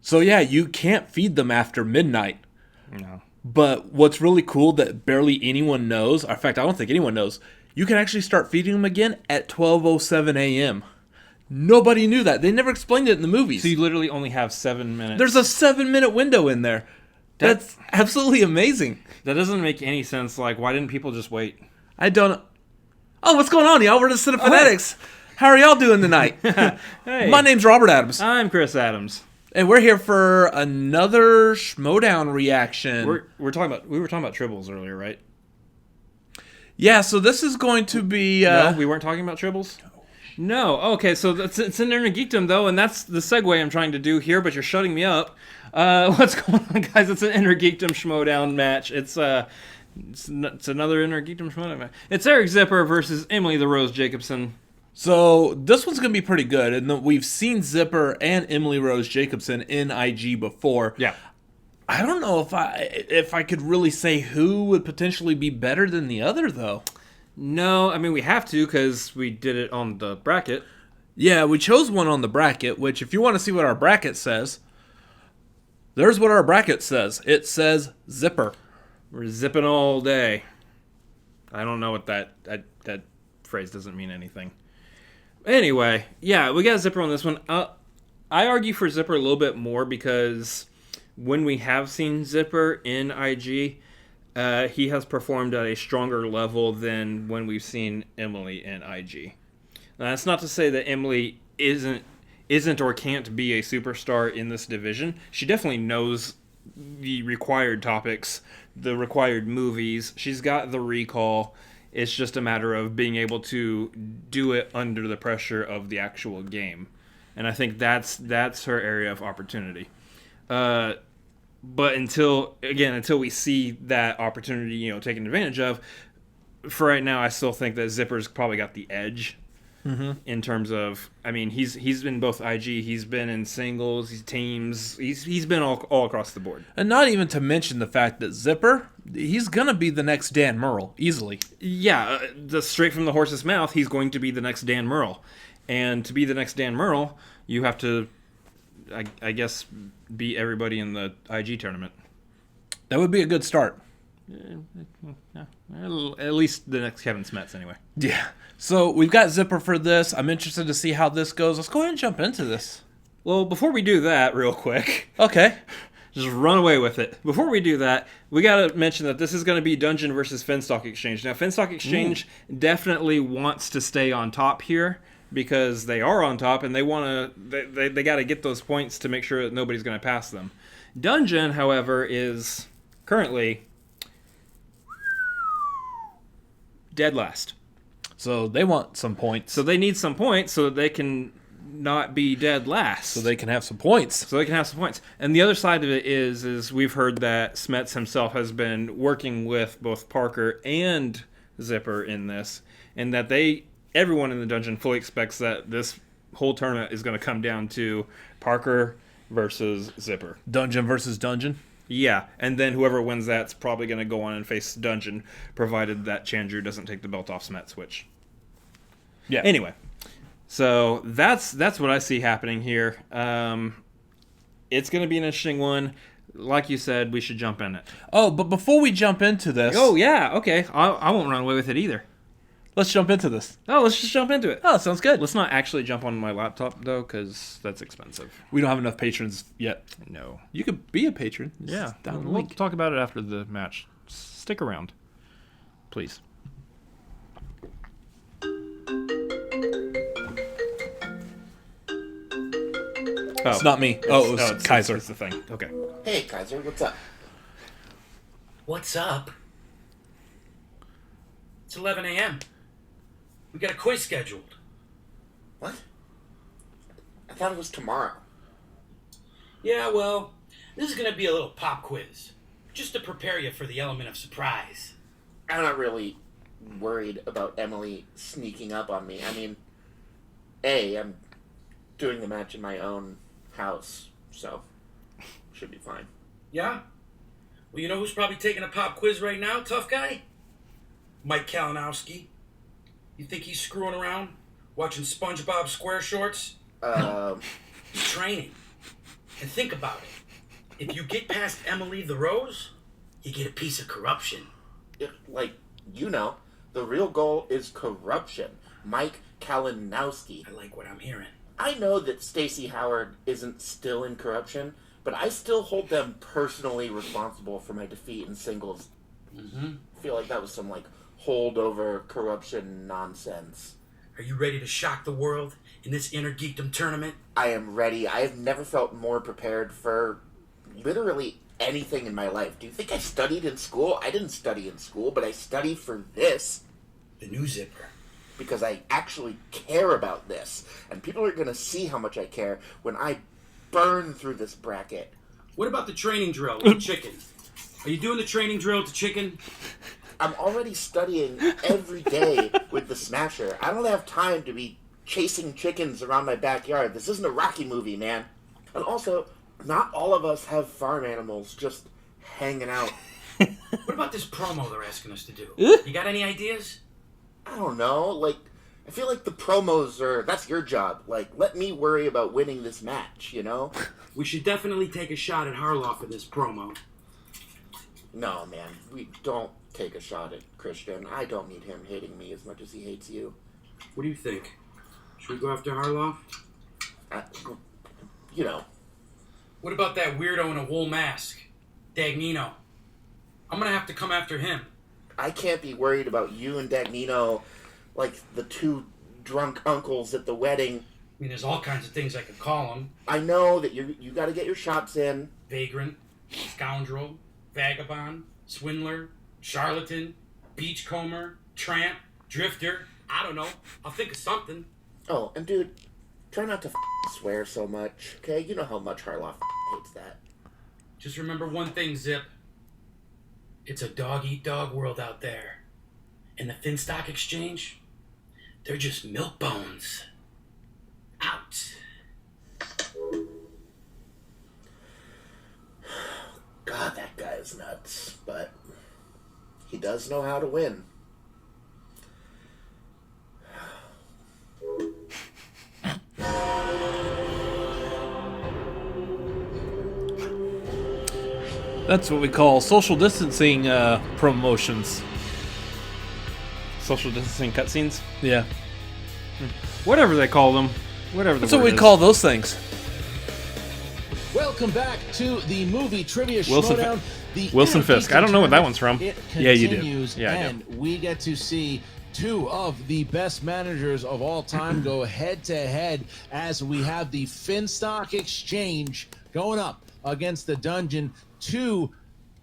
So yeah, you can't feed them after midnight. No. But what's really cool that barely anyone knows, in fact, I don't think anyone knows, you can actually start feeding them again at 12:07 a.m. Nobody knew that. They never explained it in the movies. So you literally only have 7 minutes. There's a 7-minute window in there. That's absolutely amazing. That doesn't make any sense. Like, why didn't people just wait? I don't... Oh, what's going on, y'all? We're the Cinefanatics. How are y'all doing tonight? Hey. My name's Robert Adams. I'm Chris Adams. And we're here for another Schmoedown reaction. We were talking about Tribbles earlier, right? Yeah, so this is going to be... No, we weren't talking about Tribbles? No. Okay, so it's an Inner Geekdom, though, and that's the segue I'm trying to do here, but you're shutting me up. What's going on, guys? It's an Inner Geekdom Schmoedown match. It's another Inner Geekdom Schmoedown match. It's Eric Zipper versus Emily the Rose Jacobson. So this one's going to be pretty good. And we've seen Zipper and Emily Rose Jacobson in IG before. Yeah. I don't know if I could really say who would potentially be better than the other, though. No, I mean, we have to because we did it on the bracket. Yeah, we chose one on the bracket, which if you want to see what our bracket says, there's what our bracket says. It says Zipper. We're zipping all day. I don't know what that phrase doesn't mean anything. Anyway, yeah, we got Zipper on this one. I argue for Zipper a little bit more because when we have seen Zipper in IG, he has performed at a stronger level than when we've seen Emily in IG. Now, that's not to say that Emily isn't or can't be a superstar in this division. She definitely knows the required topics, the required movies. She's got the recall. It's just a matter of being able to do it under the pressure of the actual game. And I think that's her area of opportunity. But until we see that opportunity, taken advantage of, for right now, I still think that Zipper's probably got the edge. Mm-hmm. In terms of, I mean, he's been both IG, he's been in singles, he's teams, he's been all across the board. And not even to mention the fact that Zipper, he's gonna be the next Dan Murrell easily. Yeah, straight from the horse's mouth, he's going to be the next Dan Murrell, and to be the next Dan Murrell, you have to, I guess, beat everybody in the IG tournament. That would be a good start. At least the next Kevin Smets, anyway. Yeah. So we've got Zipper for this. I'm interested to see how this goes. Let's go ahead and jump into this. Well, before we do that, real quick. Okay. Just run away with it. Before we do that, we got to mention that this is going to be Dungeon versus Finstock Exchange. Now, Finstock Exchange definitely wants to stay on top here because they are on top and they want to. They got to get those points to make sure that nobody's going to pass them. Dungeon, however, is currently dead last. So they want some points. So they need some points so that they can not be dead last. So they can have some points. And the other side of it is we've heard that Smets himself has been working with both Parker and Zipper in this, and that everyone in the dungeon fully expects that this whole tournament is going to come down to Parker versus Zipper. Dungeon versus Dungeon? Yeah, and then whoever wins that's probably going to go on and face Dungeon, provided that Chandru doesn't take the belt off Smets, which... Yeah. Anyway, so that's what I see happening here. It's going to be an interesting one. Like you said, we should jump in it. Oh, but before we jump into this... Oh, yeah, okay. I won't run away with it either. Let's jump into this. Oh, let's just jump into it. Oh, sounds good. Let's not actually jump on my laptop, though, because that's expensive. We don't have enough patrons yet. No. You could be a patron. Yeah. Down the We'll link. talk about it after the match. Stick around. Please. Oh. It's not me. It's Kaiser. It's the thing. Okay. Hey, Kaiser, what's up? What's up? It's 11 a.m. We got a quiz scheduled. What? I thought it was tomorrow. Yeah, well, this is going to be a little pop quiz. Just to prepare you for the element of surprise. I'm not really worried about Emily sneaking up on me. I mean, I'm doing the match in my own house, so should be fine. Yeah? Well, you know who's probably taking a pop quiz right now, tough guy? Mike Kalinowski. You think he's screwing around? Watching SpongeBob Square Shorts? Uh... He's training. And think about it. If you get past Emily the Rose, you get a piece of corruption. The real goal is corruption. Mike Kalinowski. I like what I'm hearing. I know that Stacey Howard isn't still in corruption, but I still hold them personally responsible for my defeat in singles. I feel like that was some, holdover corruption nonsense. Are you ready to shock the world in this Inner Geekdom tournament? I am ready. I have never felt more prepared for literally anything in my life. Do you think I studied in school? I didn't study in school, but I studied for this. The new zipper. Because I actually care about this. And people are going to see how much I care when I burn through this bracket. What about the training drill with the chicken? Are you doing the training drill with the chicken? I'm already studying every day with the Smasher. I don't have time to be chasing chickens around my backyard. This isn't a Rocky movie, man. And also, not all of us have farm animals just hanging out. What about this promo they're asking us to do? You got any ideas? I don't know. I feel like the promos that's your job. Let me worry about winning this match, you know? We should definitely take a shot at Harloff for this promo. No, man. We don't take a shot at Christian. I don't need him hating me as much as he hates you. What do you think? Should we go after Harloff? What about that weirdo in a wool mask? Dagnino. I'm gonna have to come after him. I can't be worried about you and Dagnino like the two drunk uncles at the wedding. I mean, there's all kinds of things I could call him. I know that you got to get your shots in. Vagrant, scoundrel, vagabond, swindler, charlatan, beachcomber, tramp, drifter. I don't know. I'll think of something. Oh, and dude, try not to swear so much, okay? You know how much Harloff hates that. Just remember one thing, Zip. It's a dog-eat-dog world out there. And the Finstock Exchange, they're just milk bones. Out. God, that guy is nuts, but he does know how to win. That's what we call social distancing promotions. Social distancing cutscenes? Yeah. Whatever they call them. Whatever the That's what word we is. call those things. Welcome back to the movie trivia Wilson Schmoedown. The Wilson Inner Fisk. I don't know what that one's from. It Yeah, you do. continues, Yeah, I do. and we get to see two of the best managers of all time go head to head as we have the Finstock Exchange going up against the Dungeon. Two,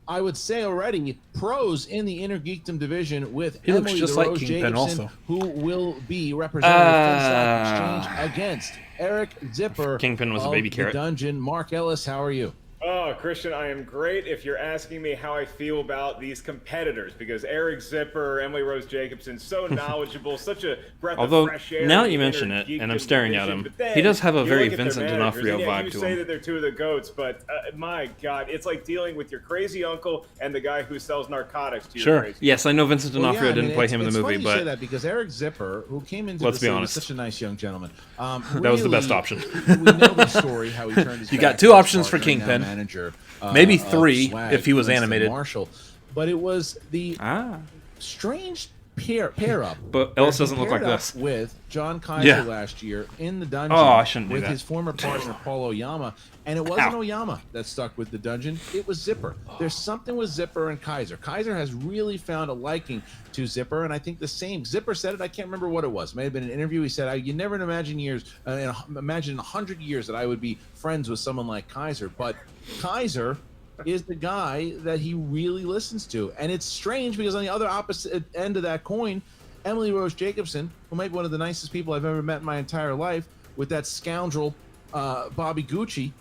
I would say already, pros in the Inner Geekdom division with He looks Emily just the like Rose Kingpin Jacobson, also. who will be representing the Finstock Exchange against Eric Zipper Kingpin was a of baby the carrot. Dungeon. Mark Ellis, how are you? Oh, Christian, I am great if you're asking me how I feel about these competitors, because Eric Zipper, Emily Rose Jacobson, so knowledgeable, such a breath Although, of fresh air. now in you the mention Inner it, Geekdom and I'm staring at division. him, But then he does have a you very look at their Vincent managers, D'Onofrio and yeah, vibe you to say him. that they're two of the GOATs, but my God, it's like dealing with your crazy uncle and the guy who sells narcotics to your Sure. crazy. Yes, I know Vincent D'Onofrio Well, yeah, I didn't mean, play it's- him in the it's movie, funny you say but that because Eric Zipper, who came into Let's the be city, honest. such a nice young gentleman. That was the best option. We know the story how he turned his You back got two on his options for partner and now Kingpin. manager, Maybe of 3 Swag, if he was Winston animated. Marshall, but it was the strange pair up. But Ellis He doesn't look like paired up this. With John Kaiser Yeah. last year in the dungeon. Oh, I shouldn't do with that. his former partner Paul Oyama, and it wasn't Ow. Oyama that stuck with the dungeon. It was Zipper. There's something with Zipper and Kaiser. Kaiser has really found a liking to Zipper, and I think the same. Zipper said it. I can't remember what it was. It may have been an interview. He said, "You never imagine imagine in 100 years that I would be friends with someone like Kaiser." But Kaiser is the guy that he really listens to, and it's strange because on the other opposite end of that coin, Emily Rose Jacobson, who might be one of the nicest people I've ever met in my entire life, with that scoundrel Bobby Gucci,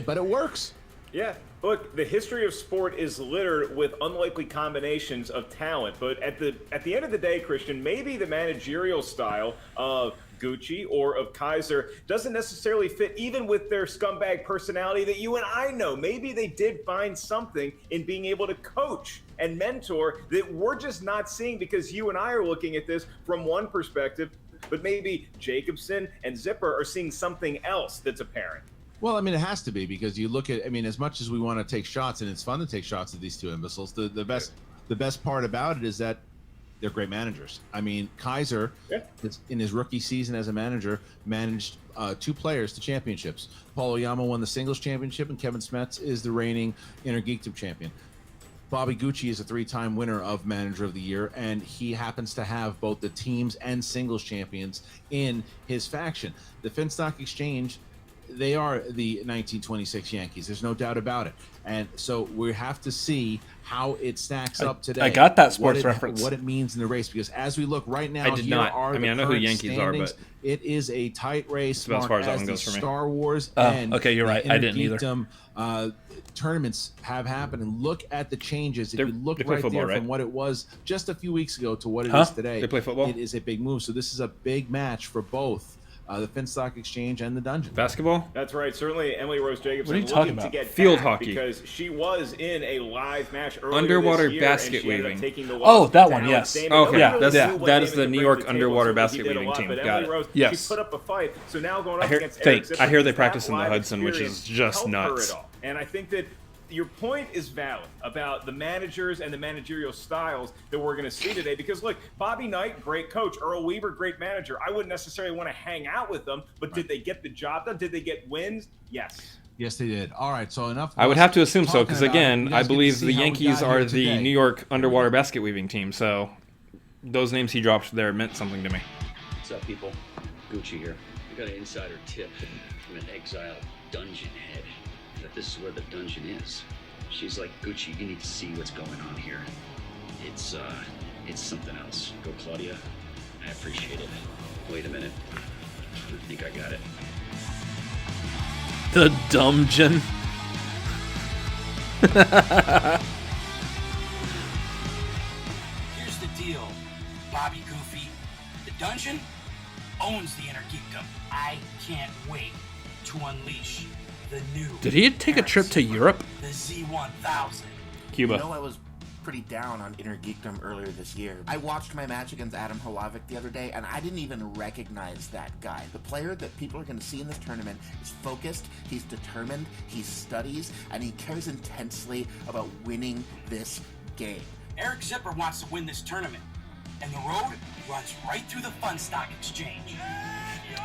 but it works. Yeah, look, the history of sport is littered with unlikely combinations of talent, but at the end of the day, Christian, maybe the managerial style of Gucci or of Kaiser doesn't necessarily fit even with their scumbag personality that you and I know. Maybe they did find something in being able to coach and mentor that we're just not seeing because you and I are looking at this from one perspective. but maybe Jacobson and Zipper are seeing something else that's apparent. Well, I mean, it has to be, because you look at, I mean, as much as we want to take shots, and it's fun to take shots at these two imbeciles, the best part about it is that they're great managers. I mean, Kaiser, in his rookie season as a manager, managed 2 players to championships. Paul Oyama won the singles championship, and Kevin Smets is the reigning Inner Geekdom champion. Bobby Gucci is a 3-time winner of Manager of the Year, and he happens to have both the teams and singles champions in his faction. The Finstock Exchange, they are the 1926 Yankees. There's no doubt about it. And so we have to see how it stacks up today. I got that sports reference. What it means in the race, because as we look right now, I did not. I mean, I know who Yankees are, but it is a tight race. About as far as that one goes for me. Star Wars and okay, you're right. I didn't either. Tournaments have happened, and look at the changes. If They you look play right football, there right? from what it was just a few weeks ago to what it is today, They play football? It is a big move. So this is a big match for both the Finstock Exchange and the Dungeon. Basketball? That's right. Certainly, Emily Rose Jacobson What are you looking talking to about? get Field back hockey. because she was in a live match earlier Underwater this year, basket and she ended up weaving. taking the Oh, loss that to one, Alex yes. Damon. Okay, Nobody yeah, really that's- knew what that is Damon the could New bring York to the table, underwater so basket he did a weaving lot, team. but Got Emily it. Rose, Yes. she put up a fight. So now going I up hear- against they- Eric Zipper, I hear they does practice that in the live Hudson, which is experience just help her nuts. at all? And I think that your point is valid about the managers and the managerial styles that we're going to see today. Because look, Bobby Knight, great coach. Earl Weaver, great manager. I wouldn't necessarily want to hang out with them, but did they get the job done? Did they get wins? Yes. Yes, they did. All right, so enough. I would have to assume so, because talking about it. again, You I guys get to believe see the how we Yankees got are here the today. New York underwater basket weaving team. So those names he dropped there meant something to me. What's up, people? Gucci here. We got an insider tip from an exiled dungeon head that this is where the dungeon is. She's like, Gucci, you need to see what's going on here. It's something else. Go, Claudia. I appreciate it. Wait a minute. I think I got it. The Dungeon. Here's the deal, Bobby Goofy. The dungeon owns the Inner Geekdom. I can't wait to unleash the new. Did he take a trip to Europe? The Z1000. Cuba. You know, I was pretty down on Inner Geekdom earlier this year. I watched my match against Adam Holovic the other day, and I didn't even recognize that guy. The player that people are going to see in this tournament is focused, he's determined, he studies, and he cares intensely about winning this game. Eric Zipper wants to win this tournament, and the road runs right through the Funstock Exchange.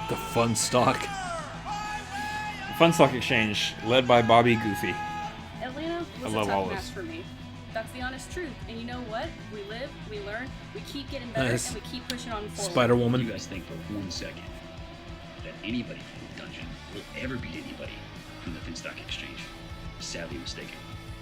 The fun stock. Fun Stock Exchange, led by Bobby Goofy. Atlanta was I love a all tough match this. for me. That's the honest truth. And you know what? We live, we learn, we keep getting better, Nice. and we keep pushing on forward. Spider You Woman. guys think for 1 second that anybody from the dungeon will ever beat anybody from the Finstock Exchange? Sadly mistaken.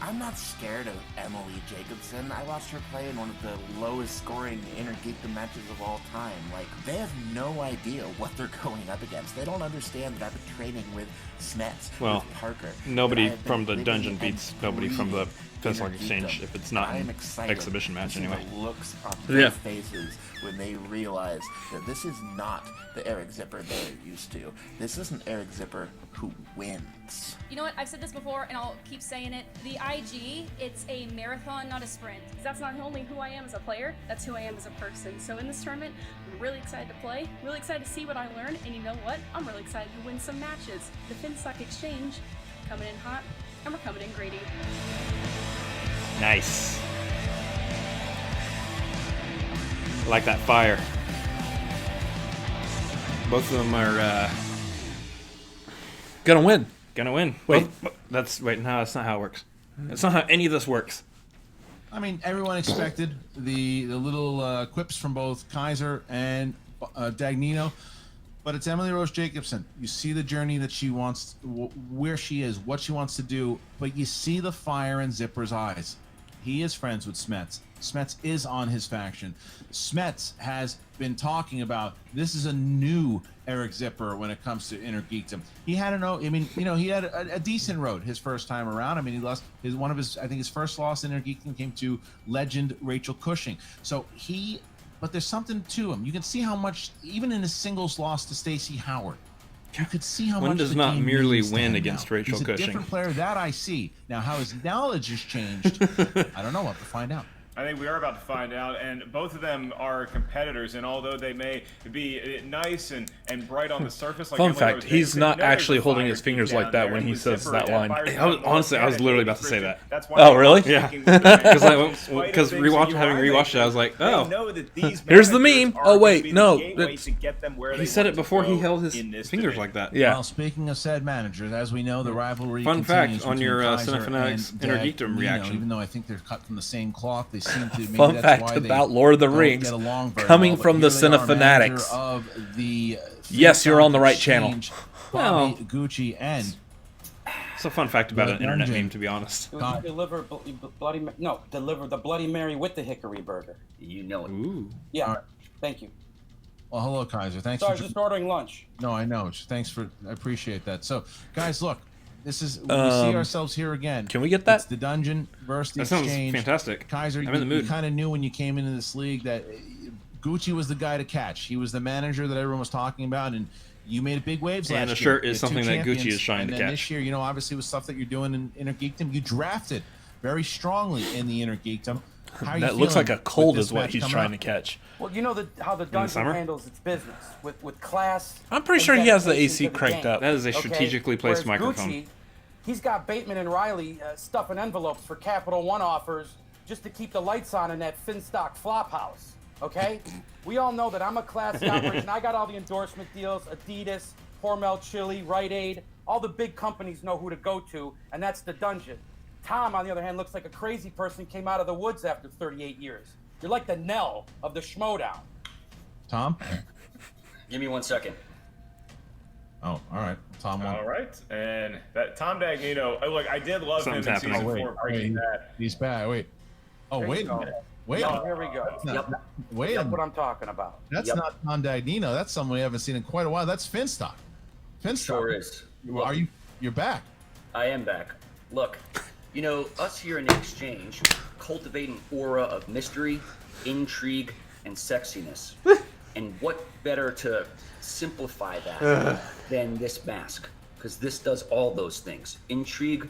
I'm not scared of Emily Jacobson. I watched her play in one of the lowest scoring Inner Geekdom matches of all time. Like, they have no idea what they're going up against. They don't understand that I've been training with Smets, Well, with Parker. nobody that I have been from the living dungeon and beats nobody from the breathing Finstock Inner Exchange Geekdom. if it's not I am an excited exhibition match to see anyway. the looks on Yeah. their faces when they realize that this is not the Eric Zipper they're used to. This is an Eric Zipper who wins. You know what? I've said this before, and I'll keep saying it. The IG, it's a marathon, not a sprint. 'Cause that's not only who I am as a player, that's who I am as a person. So in this tournament, I'm really excited to play, really excited to see what I learn, and you know what? I'm really excited to win some matches. The Finstock Exchange, coming in hot, and we're coming in greedy. Nice. I like that fire. Both of them are Gonna win. gonna win. Wait. No, that's not how it works. That's not how any of this works. I mean, everyone expected the little quips from both Kaiser and Dagnino, but it's Emily Rose Jacobson. You see the journey that she wants, where she is, what she wants to do, but you see the fire in Zipper's eyes. He is friends with Smets. Smets is on his faction. Smets has been talking about this is a new Eric Zipper when it comes to Inner Geekdom. He had he had a decent road his first time around. I mean, he lost I think his first loss in Inner Geekdom came to legend Rachel Cushing. But there's something to him. You can see how much, even in his singles loss to Stacey Howard, you could see how One much does the not game merely means to win him against now. Rachel He's a Cushing. different player that I see now. How his knowledge has changed, I don't know. We'll have to find out. I think we are about to find out, and both of them are competitors, and although they may be nice and bright on the surface, like Fun Emily fact, Rose he's Davidson, not there's actually a holding fire his fingers deep like down that there, when and he with says Zipper, that line. fire's I was- not honestly, I was organic, literally about to say Christian. that. That's why Oh, they really? are Yeah. sticking with the Because man. In spite of because things that you having are rewatched it, I was making, like, they oh. know that these Here's the managers meme. are Oh, going wait, to be no, the gateway it's- to get them where He they said want it to before he go held his in this fingers division. like that. Yeah. Well, speaking of said managers, as we know, the rivalry Fun fact continues on between your, Kaiser Cinefanatics and Inner Dad Geekdom Nino, reaction. Even though I think they're cut from the same cloth, they seem to. Maybe Fun that's fact why they about Lord of the don't Rings, get along very coming well, but from the here they are, manager Cinefanatics. of the Yes, you're on the right channel. Exchange, Well, Bobby Gucci and It's a fun fact about The an internet dungeon. meme, to be honest. Deliver the Bloody Mary with the hickory burger. You know it. Ooh. Yeah, All right. thank you. well, hello Kaiser. Thanks Sorry, for just ordering lunch. No, I know. Thanks for. I appreciate that. So, guys, look. This is we see ourselves here again. Can we get that? It's the dungeon versus the That sounds exchange. fantastic. Kaiser, I'm in the you mood. kind of knew when you came into this league that Gucci was the guy to catch. He was the manager that everyone was talking about, and you made big waves last And year. a shirt You is had two something that Gucci champions, is trying and to then catch. This year, you know, obviously with stuff that you're doing in Inner Geekdom, you drafted very strongly in the Inner Geekdom. How are you That looks feeling like a with cold this is what match he's coming trying up? to catch. Well, you know how the dungeon summer? handles its business with class. I'm pretty and sure he has the dedication AC to the cranked game, up. That is a okay? strategically placed Whereas microphone. Gucci, he's got Bateman and Riley stuffing envelopes for Capital One offers just to keep the lights on in that Finstock flop house. Okay? We all know that I'm a classy operation. I got all the endorsement deals, Adidas, Hormel Chili, Rite Aid. All the big companies know who to go to, and that's the dungeon. Tom, on the other hand, looks like a crazy person came out of the woods after 38 years. You're like the Nell of the Schmoedown. Tom? Give me 1 second. Oh, all right. Tom won. All right, and that Tom Dagnino. Look, I did love Something's him in happening. season Oh, wait. 4 Breaking Bad. He's back. Wait. Oh, There wait you a go. minute. Wait. Oh, here we go. Yep. Wait a That's minute. what I'm talking about. That's Yep. not Tom Dagnino. That's someone we haven't seen in quite a while. That's Finstock. Finstock. Sure is. Are you? You're back. I am back. Look, you know, us here in the exchange cultivate an aura of mystery, intrigue, and sexiness. And what better to simplify that than this mask? Because this does all those things. Intrigue,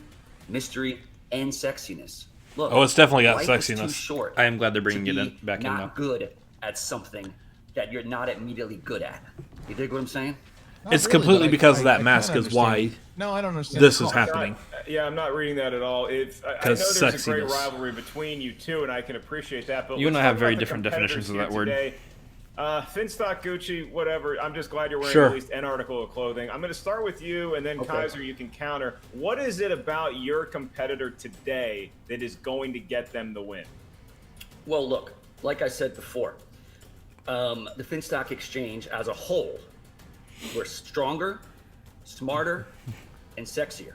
mystery, and sexiness. Look, Oh, it's definitely got life is too sexiness. short I am glad they're bringing to it be in, back in, not though. good at something that you're not immediately good at. You dig what I'm saying? Not It's really, completely but because of that kinda mask is why understand. No, I don't understand. this the is call. happening. Yeah, I'm not reading that at all. I know there's a 'Cause great sexiness. rivalry between you two, and I can appreciate that. But You and let's I have talk very about the different definitions of competitors that word. here today. Finstock, Gucci, whatever. I'm just glad you're wearing Sure. at least an article of clothing. I'm going to start with you, and then Kaiser, you can counter. What is it about your competitor today that is going to get them the win? Well, look, like I said before, the Finstock Exchange as a whole, we're stronger, smarter, and sexier.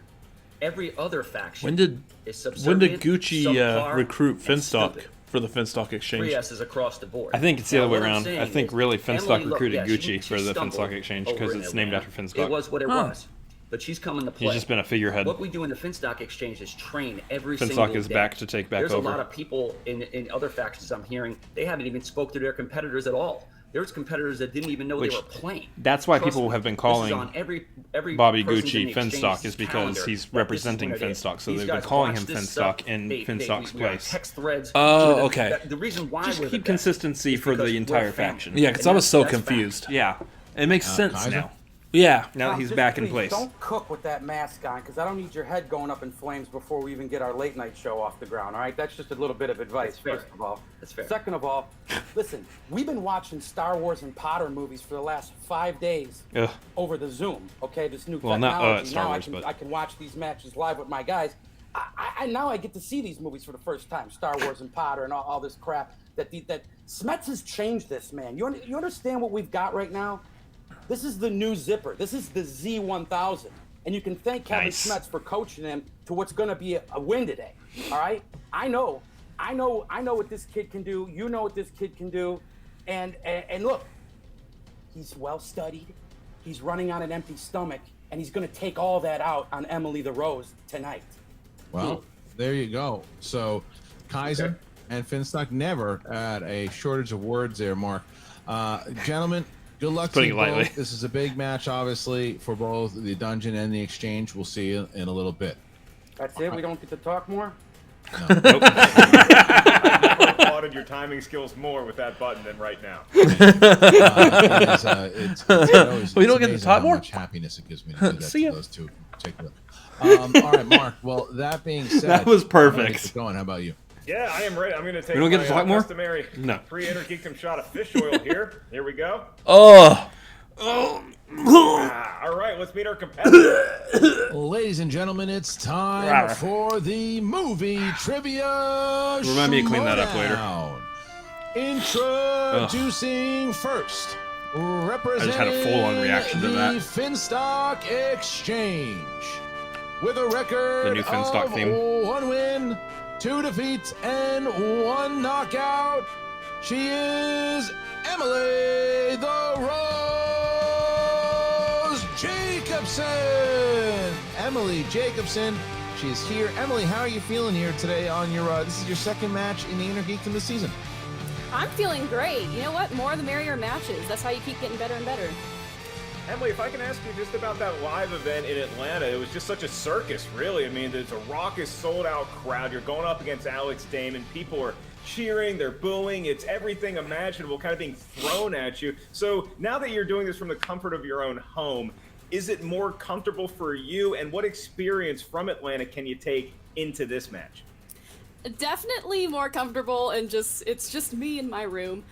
Every other faction When did is when subservient, did Gucci subpar, recruit and Finstock stupid. for the Finstock Exchange? 3 S's across the board. I think it's the Now, other way what I'm around. saying I think is, really Emily, Finstock look, recruited yeah, Gucci for the stumbled Finstock Exchange over because in it's there, named man. after Finstock. It was what it Huh. was. But she's coming to play. He's just been a figurehead. What we do in the Finstock Exchange is train every Finstock single is day. back to take back There's over. a lot of people in other factions I'm hearing, they haven't even spoke to their competitors at all. There's competitors that didn't even know Which- they were playing. That's why Trust people me, have been this is calling on every Bobby person's in Gucci the Finstock exchange's is because calendar he's that representing this is what it is. Finstock, so These they've been guys calling watch him this Finstock stuff. in They- Finstock's we are place. text threads. Oh, The- okay. The reason why Just we're the keep best consistency is for the because we're entire family. faction. Yeah, because And I was so that's fact. confused. Yeah, it makes sense Kaiser? now. Yeah. Now that Tom, he's just back in please place. Don't cook with that mask on, because I don't need your head going up in flames before we even get our late night show off the ground. All right, that's just a little bit of advice. That's fair. First of all, That's fair. Second of all, listen, we've been watching Star Wars and Potter movies for the last 5 days Ugh. over the Zoom. Okay, this new Well, not, technology. Star now Wars, I can but- I can watch these matches live with my guys. I now I get to see these movies for the first time, Star Wars and Potter and all this crap. That Smets has changed this, man. You understand what we've got right now? This is the new Zipper. This is the Z1000. And you can thank Kevin Nice. Smets for coaching him to what's going to be a win today. All right? I know what this kid can do. You know what this kid can do. And look, he's well studied. He's running on an empty stomach, and he's going to take all that out on Emily the Rose tonight. Well, there you go. So, Kaiser and Finstock never had a shortage of words there, Mark. Gentlemen, good luck to Putting you it lightly. both. This is a big match, obviously, for both the dungeon and the exchange. We'll see you in a little bit. That's it? We don't get to talk more? I never applauded your timing skills more with that button than right now. We don't get to talk more? How much happiness it gives me to do that See to ya. those two in particular. All right, Mark. Well, that being said, That was perfect. I'm gonna get going. How about you? Yeah, I am ready. I'm going to take We don't get my to talk more? customary No. pre-Inter-Geekdom shot of fish oil here. Here we go. Oh. All right, let's meet our competitor. Ladies and gentlemen, it's time for the movie trivia. Remind me to clean that up later. Introducing first, representing had a full-on reaction to that. the Finstock Exchange with a record The new Finstock of theme. 1 win, 2 defeats, and 1 knockout. She is Emily the Rose Jacobson. Emily Jacobson. She is here. Emily, how are you feeling here today on your, this is your second match in the Inter-Geekdom this season? I'm feeling great. You know what? More the merrier matches. That's how you keep getting better and better. Emily, if I can ask you just about that live event in Atlanta, it was just such a circus, really. I mean, there's a raucous, sold-out crowd. You're going up against Alex Damon. People are cheering, they're booing. It's everything imaginable kind of being thrown at you. So now that you're doing this from the comfort of your own home, is it more comfortable for you? And what experience from Atlanta can you take into this match? Definitely more comfortable and it's just me in my room,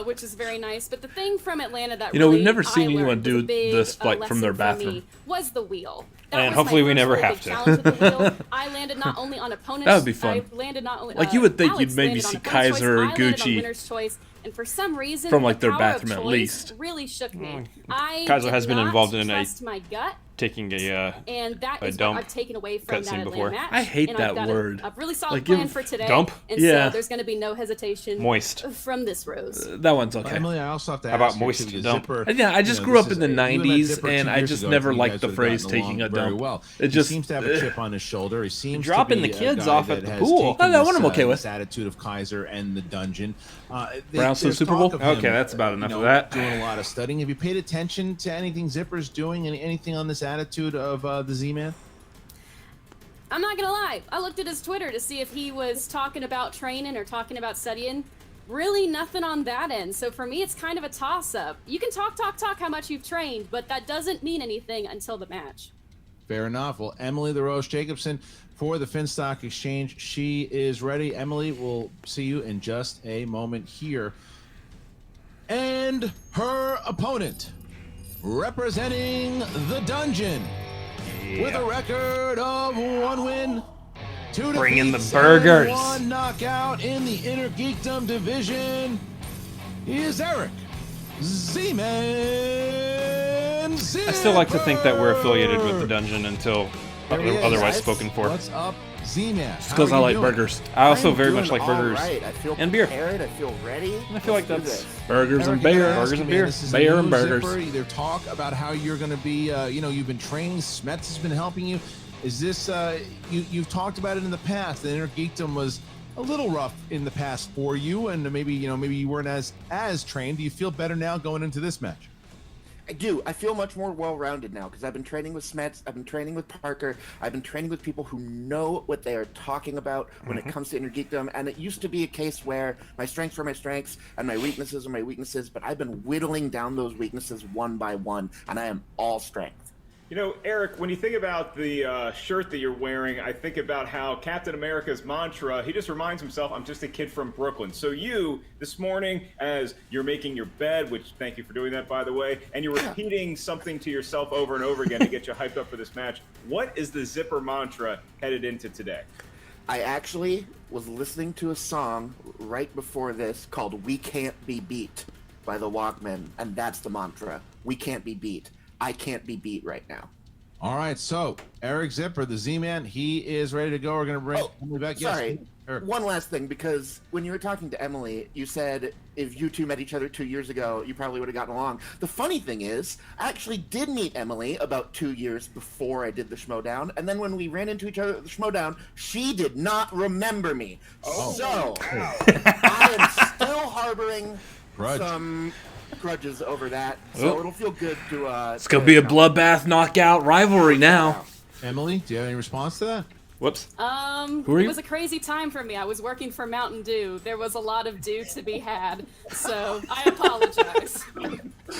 which is very nice. But the thing from Atlanta that You know, we've really never I seen anyone learned was do a big, this, like, from their lesson for bathroom. me was the wheel. That And was hopefully my we first never real have big to. challenge with the wheel. I landed not only on opponents. That would be fun. I landed not only Like, you would think Alex you'd maybe landed on see opponent's Kaiser or choice, I landed on Gucci winner's choice, and for some reason, from, like, the their power bathroom of at choice least. really shook me. I Kaiser did has been not involved in a trust my gut. Taking a And that a is dump what I've taken away from that cutscene Atlanta before. match. I hate and that I've got word. A really solid Like, plan give- for today. Dump? And Yeah. so there's going to be no hesitation Moist. from this Rose. That one's okay. Emily, I also have to How about ask you, moist too, because dump? Zipper, Yeah, I just you know, grew this up in is- the you and I met 90s, Zipper 2 and I years just ago. never You liked guys the would've phrase gotten taking a along very dump. well. It just he seems to have a chip on his shoulder. He seems Dropping to be the kids a guy off at that the has pool. taken Oh, that one this, I'm okay with. this attitude of Kaiser and the dungeon. Browns to the There's Super talk Bowl? of him, Okay, that's about enough you of know, that. Doing a lot of studying. Have you paid attention to anything Zipper's doing? Anything on this attitude of the Z-Man? I'm not going to lie. I looked at his Twitter to see if he was talking about training or talking about studying. Really nothing on that end. So for me, it's kind of a toss-up. You can talk how much you've trained, but that doesn't mean anything until the match. Fair enough. Well, Emily the Rose Jacobson for the Finstock Exchange. She is ready. Emily, we'll see you in just a moment here. And her opponent, representing the Dungeon, with a record of 1 win, 2 Bring in the defeats, burgers. and 1 knockout in the Inter-Geekdom division, is Eric Z-Man. I still like to think that we're affiliated with the dungeon until There he is, otherwise guys. spoken for. What's up, Z-Man? Just because I like burgers. I also I'm very doing much like all burgers right. I feel and beer. prepared. I feel ready. I feel like Let's do that's this. Burgers and Eric, I beer. gotta ask Burgers you, and man, beer. this is a Beer new and burgers. Zipper. Either talk about how you're going to be, you've been training. Smets has been helping you. Is this, you've talked about it in the past. The Inter-Geekdom was a little rough in the past for you, and maybe you weren't as trained. Do you feel better now going into this match? I do. I feel much more well-rounded now because I've been training with Smets. I've been training with Parker. I've been training with people who know what they are talking about when it comes to Inter-Geekdom. And it used to be a case where my strengths were my strengths and my weaknesses are my weaknesses. But I've been whittling down those weaknesses one by one, and I am all strength. You know, Eric, when you think about the shirt that you're wearing, I think about how Captain America's mantra, he just reminds himself, I'm just a kid from Brooklyn. So you, this morning, as you're making your bed, which thank you for doing that, by the way, and you're repeating something to yourself over and over again to get you hyped up for this match, what is the Zipper mantra headed into today? I actually was listening to a song right before this called We Can't Be Beat by the Walkmen, and that's the mantra. We can't be beat. I can't be beat right now. All right, so Eric Zipper, the Z-Man, he is ready to go. We're going to bring Emily back. Sorry, Yes, Eric. one last thing, because when you were talking to Emily, you said if you two met each other 2 years ago, you probably would have gotten along. The funny thing is, I actually did meet Emily about 2 years before I did the Schmoedown, and then when we ran into each other at the Schmoedown, she did not remember me. So, I am still harboring some grudges over that, so it'll feel good to It's going to be a bloodbath knockout rivalry now. Emily, do you have any response to that? Whoops. Who are It you? was a crazy time for me. I was working for Mountain Dew. There was a lot of dew to be had, so I apologize.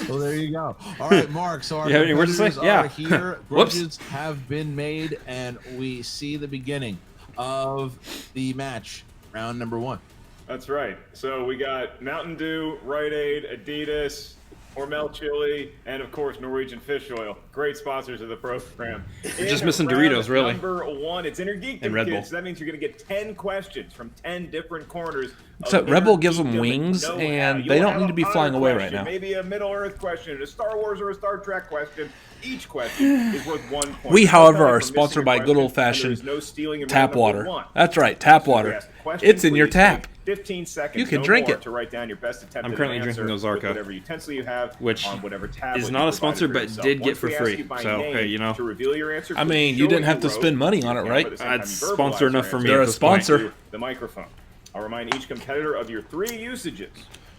Well, there you go. All right, Mark. So our You have any words to say? competitors are Yeah. here. Whoops. Grudges have been made, and we see the beginning of the match, round number 1. That's right. So we got Mountain Dew, Rite Aid, Adidas, Hormel Chili, and of course Norwegian Fish Oil. Great sponsors of the program. We're just missing round Doritos, really. Number 1, it's Inner Geekdom, And Red Bull. kids. So that means you're going to get 10 questions from 10 different corners. Except of Red Bull Inner gives them Geekdom wings, know-how. and You'll they don't have need to be a flying Potter away right question, now. Maybe a Middle Earth question, a Star Wars or a Star Trek question. Each question is worth 1 point. We, No however, penalty are for sponsored missing a by good question, old-fashioned and there is no stealing in tap round number water. 1. That's right, tap So if you water. ask a question, It's in your please tap. take 15 seconds. You can no drink more it. to write down your best attempt. I'm at currently an drinking answer Ozarka, with whatever utensil you have which on whatever tablet is you not a provided sponsor, for but yourself. did get Once for we ask free. you by So, name hey, you know. to reveal your answer, I please mean, show you didn't what have to wrote. spend money on it, You right? can't, but at the same time, That's you verbalize sponsor your enough for answer. me They're at a this point. sponsor. The microphone. I'll remind each competitor of your 3 usages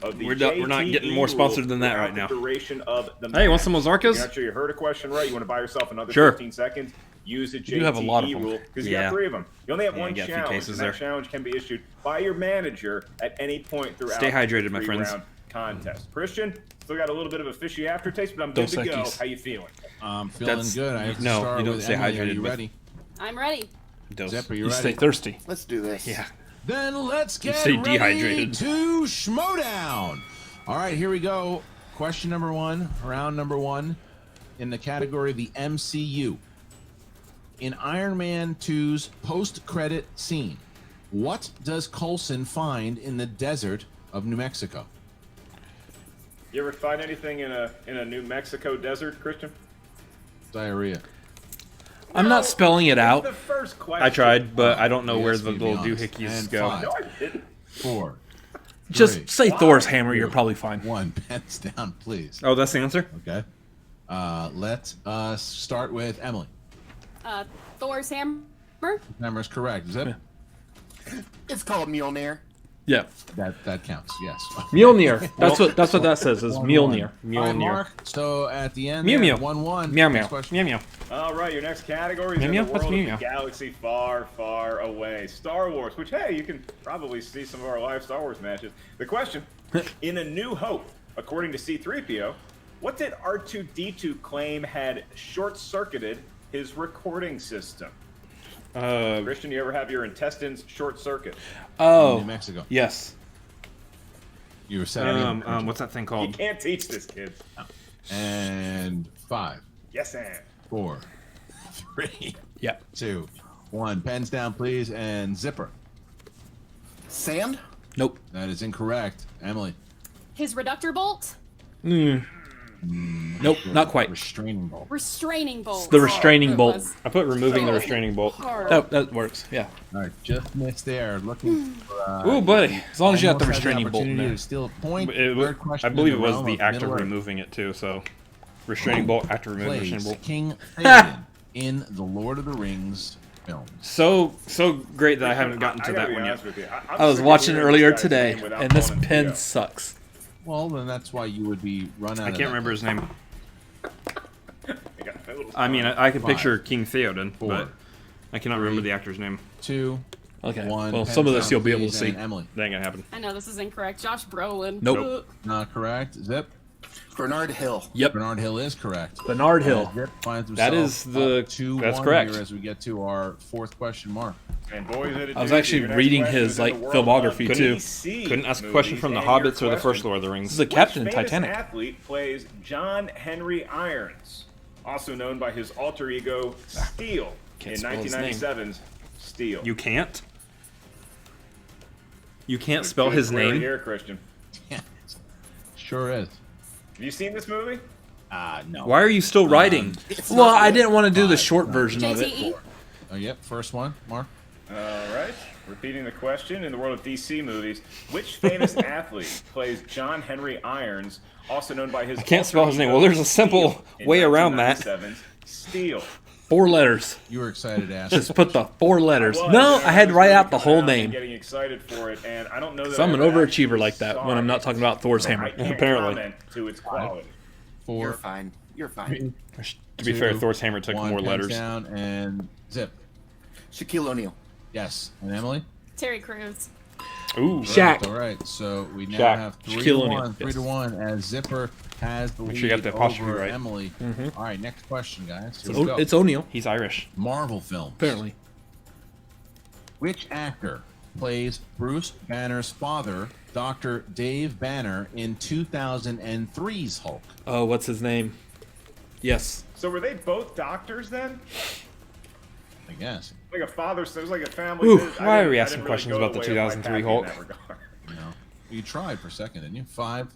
of the We're not getting more JTE sponsored than that throughout right now. the duration of the Hey, you want match. some You're Ozarkas? not sure you heard a question right. You want to buy yourself another Sure. 15 seconds. Use the You do have a lot of JTE them. rule because you Yeah. got 3 of them. You only have Yeah, I one got a few challenge, cases and that there. challenge can be issued by your manager at any point throughout Stay hydrated, the my friends. 3-round contest. Christian, still got a little bit of a fishy aftertaste, but I'm Dos good to go. Equis. How you feeling? I'm feeling That's- good. I have to no, start you don't with stay Emily. Are hydrated, you but- ready? I'm ready. Dose. Zip, are you You ready? stay thirsty. Let's do this. Yeah. Then let's get stay ready dehydrated. to Schmoedown. All right, here we go. Question number 1, round number 1, in the category of the MCU. In Iron Man 2's post-credit scene, what does Coulson find in the desert of New Mexico? You ever find anything in a New Mexico desert, Christian? Diarrhea. I'm not spelling it out. The first question. I tried, but I don't know where Yes, the to be little honest. doohickeys And go. 5, No, I didn't. 4, Just 3, say Thor's hammer. You're probably fine. 1. Pens down, please. Oh, that's the answer? Okay. Let us start with Emily. Thor's hammer. Hammer's correct. Zip? It's called Mjolnir. Yeah, That counts. Yes. Mjolnir. That's what that says. Is 1-1. Mjolnir. All right, Mjolnir. Mark. So at the end, Mew there, mew. 1-1. Meow Next meow. question. Meow meow. All right, your next category is in Meow, the meow? What's world of meow, the meow? galaxy far, far away. Star Wars, which, hey, you can probably see some of our live Star Wars matches. The question, in A New Hope, according to C-3PO, what did R2-D2 claim had short-circuited his recording system? Christian, you ever have your intestines short-circuit? New Oh, Mexico. yes. You were setting What's that thing You called? can't teach this, kid. and 5, Yes, and. 4, 3, Yeah. 2, 1. Pens down, please, and zipper. Sand? Nope. That is incorrect. Emily. His reductor bolt. Nope. Not quite. Restraining bolt. Restraining bolt. The restraining It bolt. was I put removing the restraining bolt. hard. That works. Yeah. All right, just missed there. Looking for. Ooh, buddy. As long as you got the almost had restraining bolt in opportunity there. to steal a point. It was, Third question I believe in it was realm the of act of Middle-earth. removing it too. So, restraining bolt after removing the restraining Plays bolt. King Theoden in the Lord of the Rings films. So great that I haven't gotten to I that gotta be one yet. honest with you. I was sick of watching hearing earlier this guy's today, name without and this calling him pen Theo. sucks. Well, then that's why you would be run out I of can't that remember his name. I got a little I mean, I can 5, picture King Theoden, 4, but I cannot remember the actor's name. 2, Okay. 1. Well, Pens some of this down, you'll be able to please, see. and Emily. That ain't gonna happen. I know this is incorrect. Josh Brolin. Nope. Not correct. Zip. Bernard Hill. Yep. Bernard Hill is correct. Bernard Hill. Zip finds That himself is the- up 2-1 that's correct. Here as we get to our fourth question mark. And boys, I was actually reading his like filmography too. Couldn't ask a question from the Hobbits or the first Lord of the This Rings. is the captain in Which famous Titanic. athlete plays John Henry Irons, also known by his alter ego Steel Can't in spell his name. 1997's Steel? You can't. You can't spell his Right name. here, Christian. Sure is. Have you seen this movie? No. Why are you still writing? It's Well, not I good. didn't want to do the 5, short 9, version of it. JTE. Yep, first one, Mark. All right. Repeating the question, in the world of DC movies, which famous athlete plays John Henry Irons, also known by his I can't spell alter his name. ego Well, there's a simple Steel in way around that. 1997's Steel. 4 letters. You were excited to ask. Just put the 4 letters. was, No, and I had to was write really out the coming whole out and name. Getting excited for it, and I don't know that So I'm I an ever overachiever actually like that saw when I'm it. not talking about Thor's So hammer. I can't Apparently. comment to its quality. You're 4, fine. You're fine. To be fair, 2, Thor's hammer took 1, more pens letters. down, and zip. Shaquille O'Neal. Yes. And Emily? Terry Crews. Ooh, Shaq. All right, so we now Shaq. have 3 Shaquille to O'Neal, 1, 3 yes. to 1, as Zipper has the Make lead sure you got the apostrophe over right. Emily. Mhm. All right, next question, guys. Here we go. It's O'Neal. He's Irish. Marvel films. Apparently. Which actor plays Bruce Banner's father, Dr. Dave Banner, in 2003's Hulk? Oh, what's his name? Yes. So were they both doctors then? I guess. Like a father, so it was like a family. Ooh, business. why are we I asking didn't questions go about the way of my 2003 pappy in Hulk? that regard. You know, you tried for a second, didn't you? 5,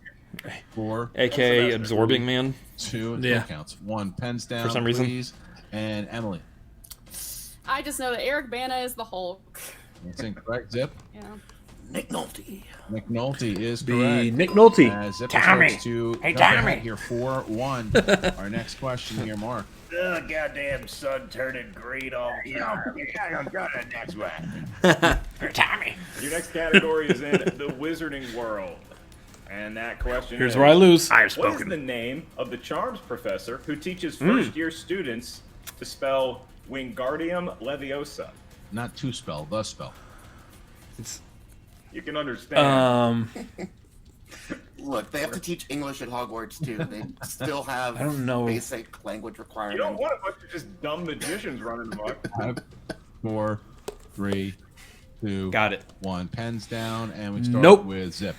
4, AKA Absorbing Man. 2, it Yeah. still counts. 1, pens down, For some reason. please. And Emily. I just know that Eric Bana is the Hulk. That's incorrect. Zip. Yeah. Nick Nolte. Nick Nolte is The correct. Nick Nolte. Zip Tommy. starts to Hey, jump ahead Tommy. here 4-1. Our next question here, Mark. The goddamn sun turning green all. I'll go to the next one. Tommy. Your next category is in the Wizarding World, and that question Here's is, where I lose. I have what is spoken. the name of the Charms professor who teaches first-year students to spell Wingardium Leviosa? Not to spell, the spell. You can understand. Look, they have to teach English at Hogwarts too. They still have I don't know. basic language You requirements. don't want a bunch of just dumb magicians running amok. 5, 4, 3, 2, Got it. 1. Pens down, and we start Nope. with Zip.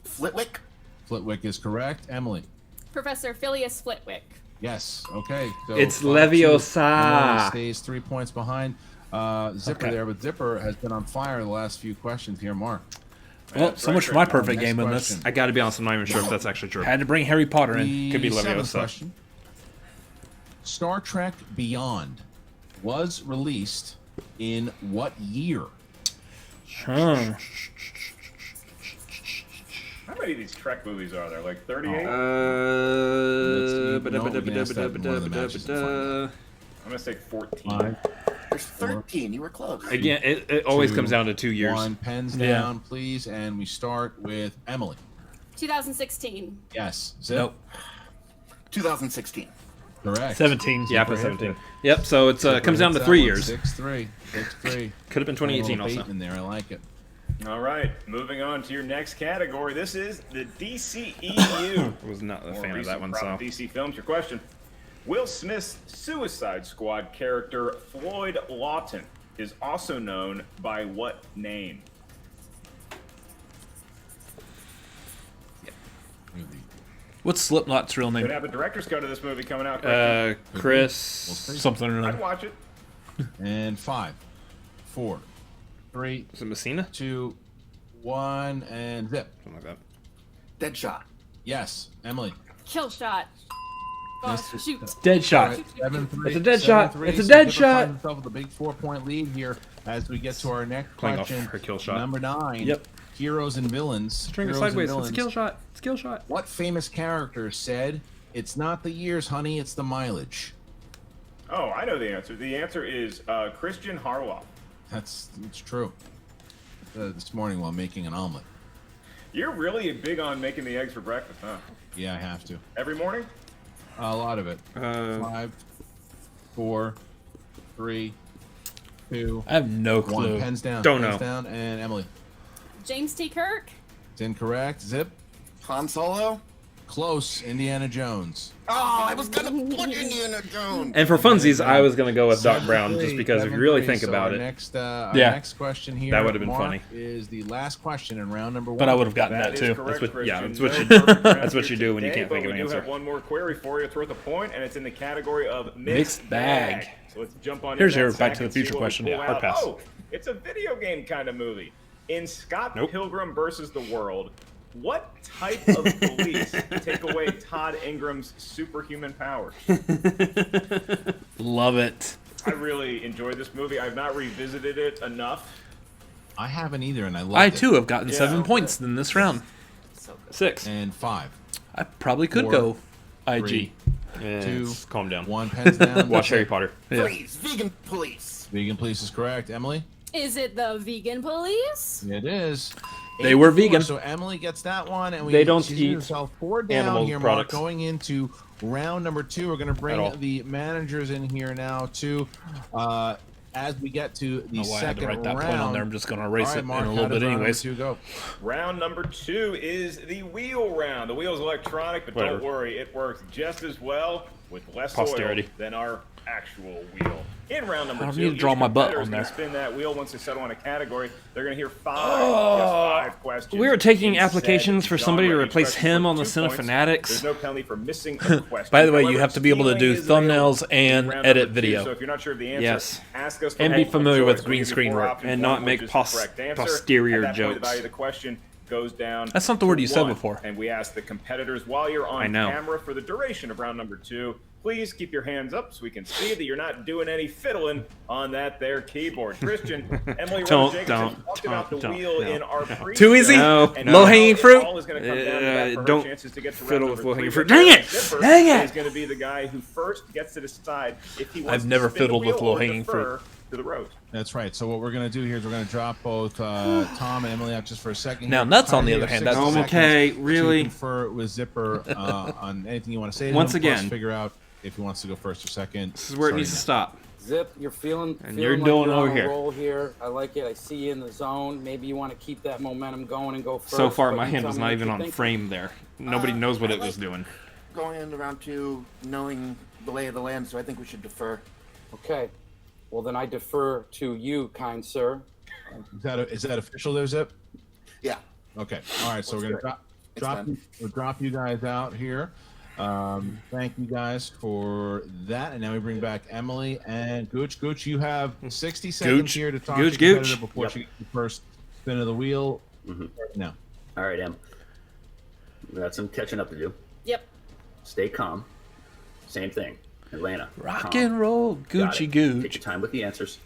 Flitwick? Flitwick is correct. Emily. Professor Phileas Flitwick. Yes. Okay. So It's 5-2. Leviosa. Emily stays 3 points behind Zipper there, but Zipper has been on fire the last few questions here, Mark. Well, That's so right, much for my Chris. perfect Next game in this. question. I gotta be honest, I'm not even sure if that's actually true. Had to bring Harry Potter in. The Could be seventh Leviosa. question. Star Trek Beyond was released in what year? Huh. How many of these Trek movies are there? Like 38? I'm gonna say 14. 5, There's 13. You were close. Again, it always comes down to 2 years. 1. Pens Yeah. down, please, and we start with Emily. 2016. Yes. Zip. Nope. 2016. Correct. 17. Yeah, for 17. Yep, so it comes down to 3 years. 6-3. 6-3. Could have been 2018 also. In there, I like it. All right, moving on to your next category. This is the DCEU. I was not a More fan of recent that one, so. from DC films. Your question: Will Smith's Suicide Squad character Floyd Lawton is also known by what name? What's Slipknot's real Could name? have a director's cut of this movie coming out. Christian. Chris. Something or I'd another. watch it. And 5, 4, 3, Is it Messina? 2, 1, and Zip. Something like Deadshot. Yes. Emily. Kill shot. Oh, shoot. Dead shot. 7-3. It's a dead shot. 7-3. It's a So dead Zipper shot. finds himself with a big 4-point lead here as we get to our next Playing off question. her kill shot. Number 9. Yep. Heroes and villains. String it Heroes and sideways. It's a villains. kill shot. It's a kill shot. What famous character said, "It's not the years, honey, it's the mileage"? Oh, I know the answer. The answer is Christian Harloff. It's true. This morning while making an omelet. You're really big on making the eggs for breakfast, huh? Yeah, I have to. Every morning? A lot of it. 5, 4, 3, 2, I have no 1. clue. Pens down. Don't Pens know. down. And Emily. James T. Kirk. It's incorrect. Zip. Han Solo? Close. Indiana Jones. Oh, I was gonna put Indiana Jones. And for funsies, I was going to go with Doc Brown 7-3, just because if you really 7-3. think So about our it. Next, Yeah. next question here. That would've been Mark, funny. Is the last question in round number 1. But I would have gotten That that is too. correct, That's what- yeah, Christian. that's what No you- perfect round that's what here you do when you today, can't think but of an we do answer. have one more query for you. It's worth a point, and it's in the category of Mixed bag. So let's jump on Here's in your that Back sack to the and see Future what we question. pull Yeah, hard out. pass. Oh, it's a video game kind of movie. In Scott Nope. Pilgrim versus the World, what type of police take away Todd Ingram's superhuman powers? Love it. I really enjoyed this movie. I've not revisited it enough. I haven't either, and I loved I it. too have gotten Yeah. 7 points in this round. 6. And 5, I probably could 4, go IG. 2, Calm down. 1. Pens down. Watch Harry Potter. Yeah. Please, vegan police. Vegan police is correct. Emily. Is it the vegan police? It is. They were 8-4, vegan. So Emily gets that one, and They don't she's eat herself 4 down animal here, products. Mark. Going into round number 2, we're going to At all. bring the managers in here now to as we get to the I had to second write that round. point on there. I'm just going to erase All right, it Mark, in a how little does bit round number anyways. 2 go? Round number 2 is the wheel round. The wheel's electronic, but Whatever. don't worry, it works just as well with less Posterity. oil than our actual wheel. In round number I don't 2, need to draw each my butt competitor on is going there. to spin that wheel once they settle on a category. They're going to hear just 5 questions. We were taking in said applications for somebody to genre. replace Each question him is on the worth 2 points. Cinefanatics. There's no penalty for missing a question. By the way, you However, have to be able to do stealing is available thumbnails in and round edit number 2. video. So if you're not sure of the answer, Yes. ask us for And be multiple familiar with choice. green We'll give you screen 4 work. options, And one not of make which is the correct answer. posterior At that point, jokes. the value of the question goes down. That's not the to word you said 1. before. And we ask the competitors, while you're I on know. camera for the duration of round number 2, please keep your hands up so we can see that you're not doing any fiddling on that there keyboard. Christian, Emily Don't, Rose Jacobson don't, talked about the don't, wheel no, in our no. pre-show. Too easy? No, And no. now Low-hanging it fruit? all is going to come down to that for her Don't chances to get to fiddle round with number low-hanging 3. fruit. Dang it! Zipper Dang it! is going to be the guy who first gets to decide if he wants I've never to spin the fiddled with wheel or low-hanging defer to the road. That's right. So what we're going to do here is we're going to drop both Tom and Emily out just for a second. Now, here. Nuts, on Tyler, the you other have hand, 60 that's- seconds Okay, to really? confer with Zipper on anything you want to say. to Once him, plus again. figure out if he wants to go first or second. This is where it needs to stop. Zip, you're feeling And feeling you're like doing you're over on here. a roll here. I like it. I see you in the zone. Maybe you want to keep that momentum going and go first. So far, but my you hand tell was me not what even you on think. frame there. Nobody knows what I it was like- doing. Going into round 2, knowing the lay of the land, so I think we should defer. Okay. Well, then I defer to you, kind sir. Is that official there, Zip? Yeah. Okay. All right. So we're going to It's drop done. we'll drop you guys out here. Thank you guys for that. And now we bring back Emily and Gooch. Gooch, you have 60 seconds Gooch. here to talk Gooch, to your Gooch. competitor before she gets the first spin of the wheel. Now. All right, Em. We got some catching up to do. Yep. Stay calm. Same thing. Atlanta. Rock calm. and roll, Got Gucci it. Take Gooch. your time with the answers.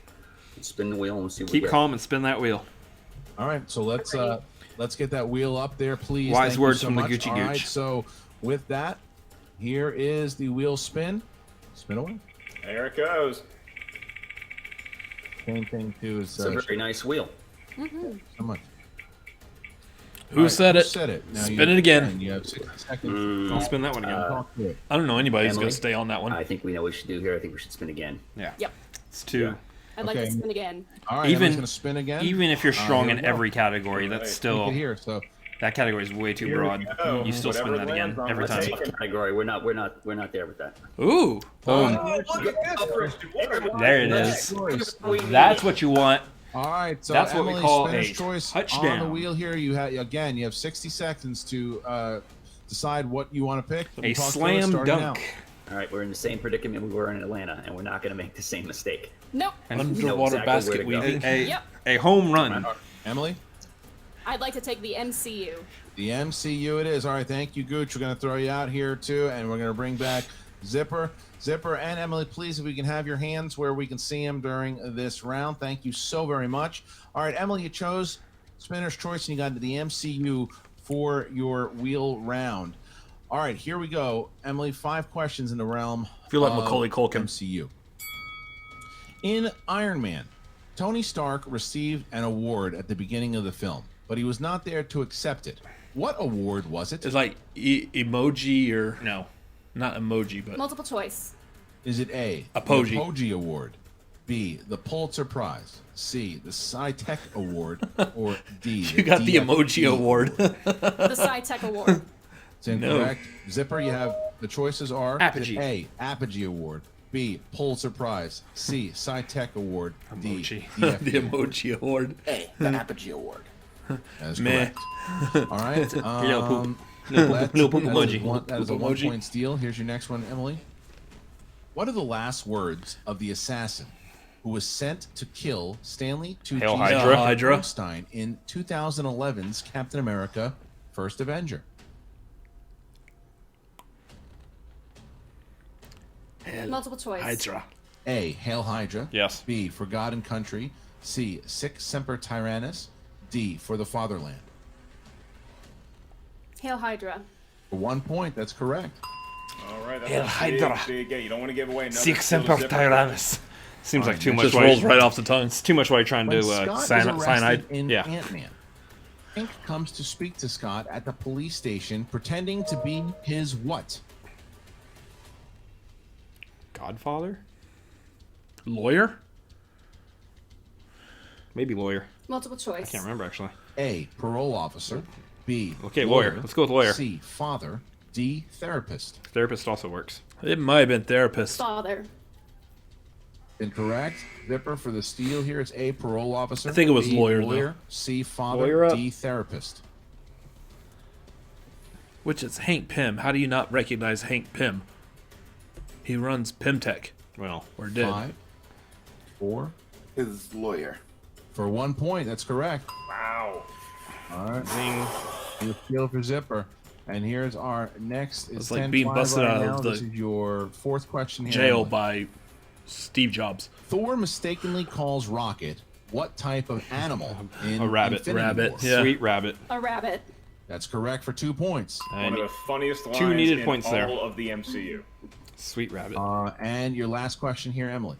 And spin the wheel and we'll see what Keep we get. calm and spin that wheel. All right, so let's get that wheel up there, please. Wise Thank words you so from the much. Gucci All right, Gooch. so with that, here is the wheel spin. Spin away. There it goes. Same thing too as It's a very nice wheel. so much. Who All right, said who it? said it? Now Spin you- it again. You have 60 seconds. I'll spin that one again. Talk to it. I don't know anybody who's Emily? going to stay on that one. I think we know what we should do here. I think we should spin again. Yeah. Yep. It's two. I'd like to Okay. spin again. All right, Even- Emily's gonna spin again. Even if you're strong here in we go. every category, that's Right. still Take it here. So that category is way too Here we broad. go. You still spin Whatever that again lands on every the time. table. Category. We're not there with that. Ooh. Boom. Oh, look at this, Christian. What a There it nice is. choice. That's what you want. all right, so That's what we Emily, call spinner's a choice on touchdown. the wheel here. You have you have 60 seconds to decide what you want to pick. A Talk to us slam starting now. dunk. All right, we're in the same predicament we were in Atlanta, and we're not going to make the same mistake. Nope. And Underwater exactly basket where to go. weaving. Yep. a home run. Emily, I'd like to take the MCU. the MCU it is. All right, thank you, Gooch. We're going to throw you out here too, and we're going to bring back Zipper and Emily. Please, if we can have your hands where we can see them during this round. Thank you so very much. All right, Emily, you chose spinner's choice, and you got into the MCU for your wheel round. All right, here we go. Emily, 5 questions in the realm Feel like of Macaulay Culkin. MCU. In Iron Man, Tony Stark received an award at the beginning of the film, but he was not there to accept it. What award was it? It's like emoji or No. not emoji, but Multiple choice. Is it A, Apogee. the Apogee Award, B, the Pulitzer Prize, C, the Sci-Tech Award, or D, you got the emoji DFE award. The Sci-Tech Award. It's incorrect. Zipper, you have the choices are Apogee. A, Apogee Award, B, Pulitzer Prize, C, Sci-Tech Award, D, Emoji. DFE. the emoji award. A, the Apogee Award. That is Meh. correct. All right. Little poop. Let's- Little poop that is emoji. one- That is a Poop emoji. 1-point steal. Here's your next one, Emily. What are the last words of the assassin who was sent to kill Stanley Hail Tucci Hydra. Hydra. Stein in 2011's Captain America: First Avenger? Multiple choice. Hydra. A. Hail Hydra. Yes. B. For God and Country. C. Sic Semper Tyrannis. D. For the Fatherland. Hail Hydra. For 1 point, that's correct. All right, that's Hail a Hydra. big get. You don't want to give away another Six steal to Semper Zipper. Tyrannis. Seems like too Alright, much. Just while rolls he's- right off the tongue. It's too much while you're trying When to Scott is cyanide. arrested in Yeah. Ant-Man, Hank comes to speak to Scott at the police station, pretending to be his what? Godfather? Lawyer? Maybe lawyer. Multiple choice. I can't remember, actually. A, parole officer. B, Okay, lawyer. Let's go with lawyer. C, father. D, therapist. Therapist also works. It might have been therapist. Father. Incorrect. Zipper for the steal here. It's A, parole officer. I think it was B, lawyer, though. C, father. Lawyer up. D, therapist. Which is Hank Pym. How do you not recognize Hank Pym? He runs Pymtech. Well, Or did. 5, 4. His lawyer. For 1 point, that's correct. Wow. All right. zing. You steal for Zipper. And here's our next. It's It's like 10-5 being busted right out of now. the This is your fourth question here. Jail Emily. by Steve Jobs. Thor mistakenly calls Rocket what type of animal in A rabbit. Infinity Rabbit, War? yeah. Sweet rabbit. A rabbit. That's correct for 2 points. One And of the funniest lines two needed in points all there. of the MCU. Sweet rabbit. And your last question here, Emily.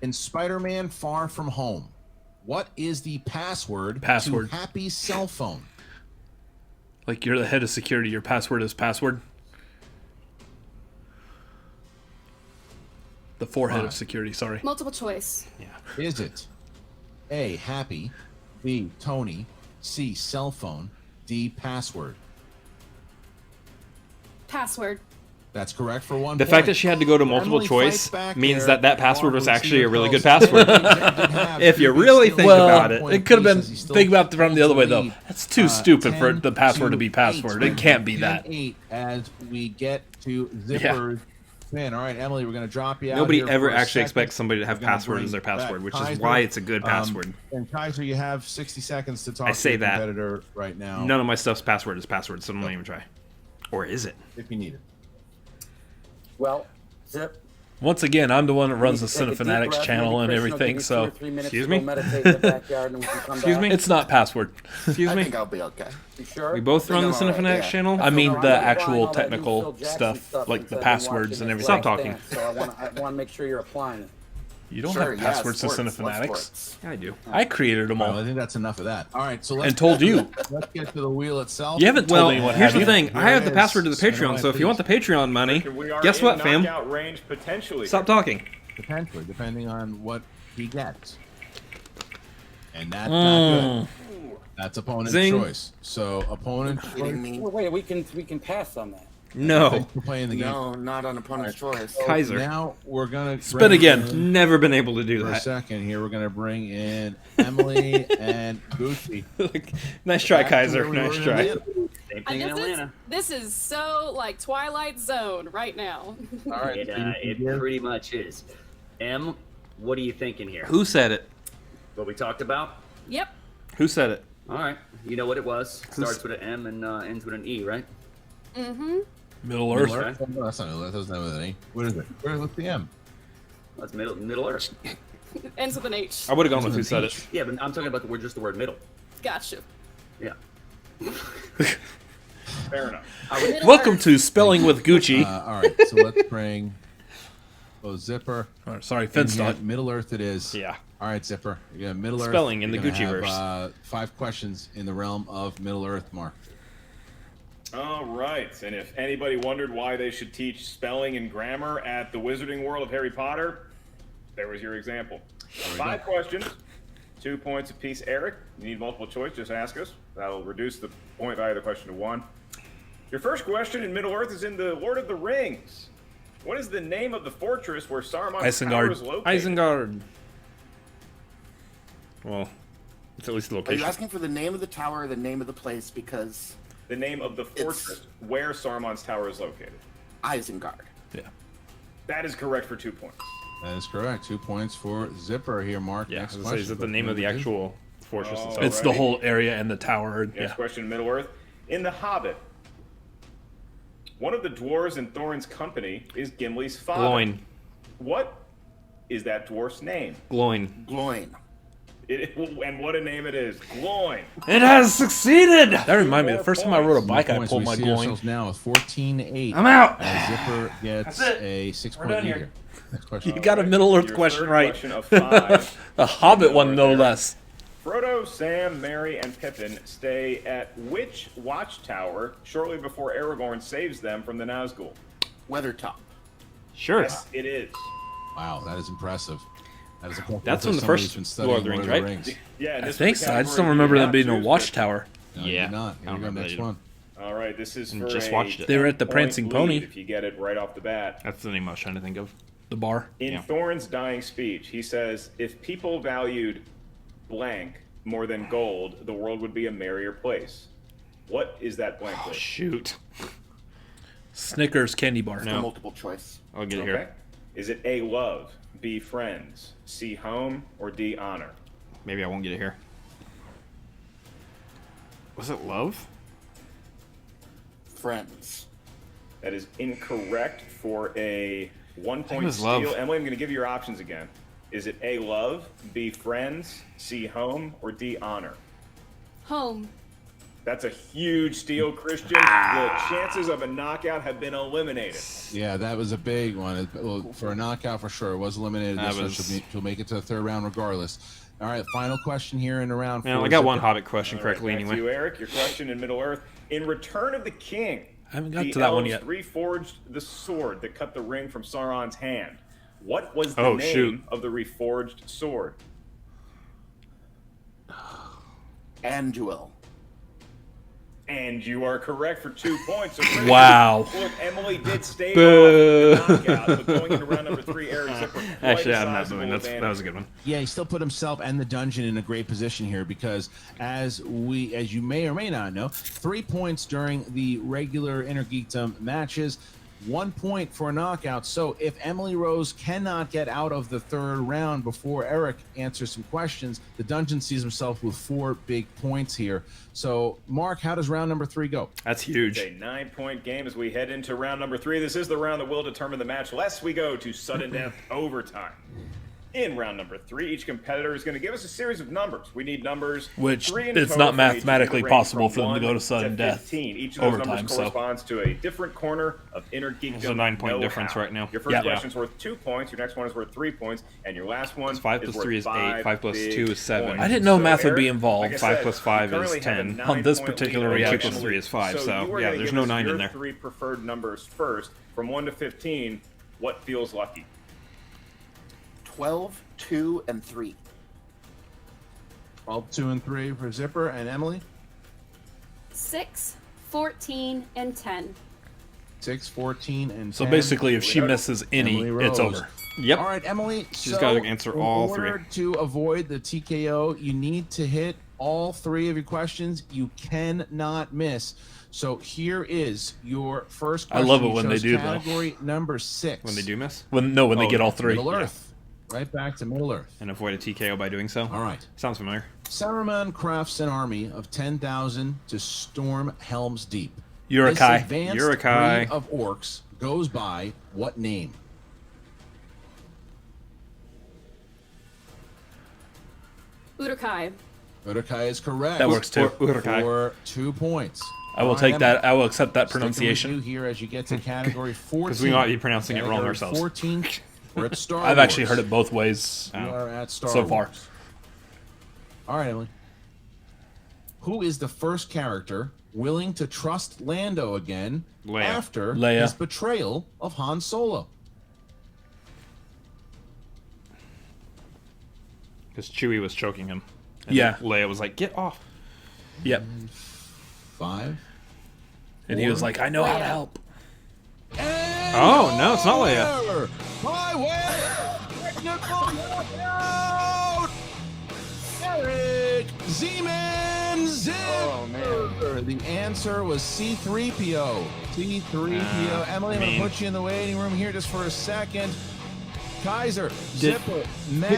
In Spider-Man Far From Home, what is the password Password. to Happy's cell phone? Like you're the head of security. Your password is password. The forehead of 5. security. Sorry. Multiple choice. Is it A, Happy, B, Tony, C, cell phone, D, password? Password. That's correct for 1 The point. fact that she had to go to multiple Emily choice fights back means there. that password was Marvel actually a really good Steelers password. If you really think Well, about it. it could have been. Pieces, he still Think about it from the other way though. lead, That's too stupid for 10 the password to be 8. password. It can't be that. 10-8 as we get to Zipper's spin. All right, Emily, we're going to drop you out. Nobody here ever for a actually second. expects somebody to have We're gonna password bring as their password, back which Kaiser. is why it's a good password. And Kaiser, you have 60 seconds to talk I to say your that. competitor right now. None of my stuff's password is password, so don't even try. Or is it? If you need it. Well, Zip. Once again, I'm the one that runs the take a deep Cinefanatics breath, channel maybe and Chris will give everything. you 2 So or 3 minutes Excuse to go me? meditate in the backyard, and then we can come Excuse back. me? it's not password. Excuse I me? think I'll be okay. You sure? We both run the I'm alright, Cinefanatics yeah. channel? I mean No, I'm the not buying actual all that new technical Phil Jackson stuff, like since the I've been passwords watching and it everything. Stop talking. Dance, so I want to make sure you're applying it. You don't Sure, have yeah, passwords to sports, love Cinefanatics. sports. Yeah, I do. I created them Well, I all think that's enough of that. All right, so let's and told you. let's get to the wheel itself. You haven't told Well, anyone. here's Have the you? thing. I Here have it the password to is. the Patreon, so if you want the Patreon money, We are guess in what, fam? knockout range potentially. Stop talking. Potentially, depending on what he gets. And that's not good. That's opponent's Zing. choice. So opponent Kidding me? Wait, we can pass on that. No. Thanks for playing the game. No, not on opponent's choice. Kaiser. Now we're gonna Spin bring again. in- Never been able to do For a that. second here, we're gonna bring in Emily and Gucci. Nice try, Back to Kaiser. where we Nice were in try. Atlanta. Same thing in Atlanta. This is so like Twilight Zone right now. All right. It pretty much is. M, what are you thinking here? Who said it? What we talked about? Yep. Who said it? All right. You know what it was. Starts with an M and ends with an E, right? Mm-hmm. Middle Earth. Middle Earth? Oh, no, that's not Middle Earth. That doesn't have any. What is it? What's the M? That's Middle Earth. Ends with an H. I would have gone with who said it. Yeah, but I'm talking about just the word middle. Gotcha. Yeah. Fair enough. Welcome to Spelling with Gucci. All right, so let's bring Zipper. Oh, sorry, in Finstock. here. Middle Earth it is. Yeah. All right, Zipper. You got Middle Earth. Spelling in You're the gonna Gucci-verse. have, 5 questions in the realm of Middle Earth, Mark. All right, and if anybody wondered why they should teach spelling and grammar at the Wizarding World of Harry Potter, there was your example. 5 questions, 2 points apiece. Eric, you need multiple choice, just ask us. That'll reduce the point value of the question to 1. Your first question in Middle Earth is in the Lord of the Rings. What is the name of the fortress where Saruman's tower is located? Isengard. Well, it's at least the Are you location. asking for the name of the tower or the name of the place? Because The name of the fortress where Saruman's tower is located. Isengard. Yeah. That is correct for 2 points. That is correct. 2 points for Zipper here, Mark. Yeah, Next I was gonna say, question. is it the name of the actual fortress Oh, itself? It's the whole area and the tower. Next Yeah. question, Middle Earth. In The Hobbit, one of the dwarves in Thorin's company is Gimli's father. Gloin. What is that dwarf's name? Gloin. Gloin. And what a name it is. Gloin. It has succeeded! That reminded me. The first time I rode a bike, I Points. pulled We my see groin. ourselves now with 14-8. I'm out! As Zipper gets That's it. a 6-point done lead here. here. Next question. You got a Middle Earth Your question third right. question of 5. A Hobbit one, no There. less. Frodo, Sam, Merry, and Pippin stay at which watchtower shortly before Aragorn saves them from the Nazgul? Weathertop. Sure. Yes, it is. Wow, that is impressive. That is a question That's for from the somebody first who's been studying Lord of the Lord Rings, right? Yeah, and I this think was the so. I just category don't you remember did them not being in a choose, watchtower. No, Yeah. you're not. Here I we go. remember Next that either. one. All right, this is And for just a watched it. They were at the 10-point Prancing lead Pony. If you get it right off the bat. That's the name I was trying to think of. The bar. In Yeah. Thorne's dying speech, he says, if people valued blank more than gold, the world would be a merrier place. What is that blank Oh, list? shoot. Snickers candy bar. The No. multiple choice. I'll get it Okay. here. Is it A, love, B, friends, C, home, or D, honor? Maybe I won't get it here. Was it love? Friends. That is incorrect for a 1-point was steal. love. Emily, I'm going to give you your options again. Is it A, love, B, friends, C, home, or D, honor? Home. That's a huge steal, Christian. The chances of a knockout have been eliminated. Yeah, that was a big one. Well, for a knockout, for sure. It was eliminated. That This one was- she'll make it to the third round regardless. All right, final question here in the round. No, four. I got Zip one it. Hobbit question All right, correctly back anyway. to you, Eric. Your question in Middle Earth. In Return of the King, I haven't got the to that one elves yet. reforged the sword that cut the ring from Sauron's hand. What was the Oh, name shoot. of the reforged sword? Anduil. And you are correct for 2 points. So Christian, Wow. Look, Emily did stay Boo. off the knockout, but going into round number 3, Eric Zipper. quite Actually, a I'm not sizable doing that. That advantage. was a good one. Yeah, he still put himself and the dungeon in a great position here because as you may or may not know, 3 points during the regular Inner Geekdom matches, 1 point for a knockout. So if Emily Rose cannot get out of the third round before Eric answers some questions, the dungeon sees himself with 4 big points here. So Mark, how does round number 3 go? That's huge. It's a 9-point game as we head into round number 3. This is the round that will determine the match, lest we go to sudden death overtime. In round number 3, each competitor is going to give us a series of numbers. We need numbers Which 3 in it's total not from each of mathematically the range possible from for them to go 1 to sudden death 15. Each of those overtime, numbers so. corresponds to a different corner of Inner Geekdom. It's a 9-point know-how. difference right now. Your first Yeah. question's worth 2 points. Your next one is worth 3 points, and your last one 5 is plus worth 3 is 8. 5 plus big 2 is 7. points. I didn't know math would Eric, be involved. like I 5 said, plus 5 you currently is have a 10. On this 9-point particular lead. reaction. 2 plus 3 is 5, so, you are yeah, gonna there's give no us 9 in your there. 3 preferred numbers first. From 1 to 15, what feels lucky? 12, 2, and 3. 12, 2, and 3 for Zipper and Emily. 6, 14, and 10. 6, 14, and 10. So basically, if she misses any, Emily it's Rose. over. Yep. All right, Emily. She's gotta answer all in three. order to avoid the TKO, you need to hit all 3 of your questions. You cannot miss. So here is your first I question. love it You when they chose do, though. Category number 6. When they do miss? When they Oh, get all 3. Middle Earth. Right back to Middle Earth. And avoid a TKO by doing so? All right. Sounds familiar. Saruman crafts an army of 10,000 to storm Helm's Deep. Urukai. This advanced Urukai. breed of orcs goes by what name? Urukai. Urukai is correct. That works too. Urukai. For 2 points. I will All right, take Emily. that. I will accept that Sticking with pronunciation. you here as you get to category 14. Because we might be pronouncing it wrong Category ourselves. 14. We're at Star I've actually Wars. heard it both ways You are at Star so far. Wars. All right, Emily. Who is the first character willing to trust Lando again Leia. after Leia. his betrayal of Han Solo? Because Chewie was choking him. And Yeah. Leia was like, get off. Yep. 5. And he was like, I know how to Leia. help. Oh, no, it's not Leia. Highway! Technical knockout! Eric Zeman Zip! Oh, man. The answer was C3PO. C3PO. Emily, I'm going mean- to put you in the waiting room here just for a second. Kaiser, Zipper,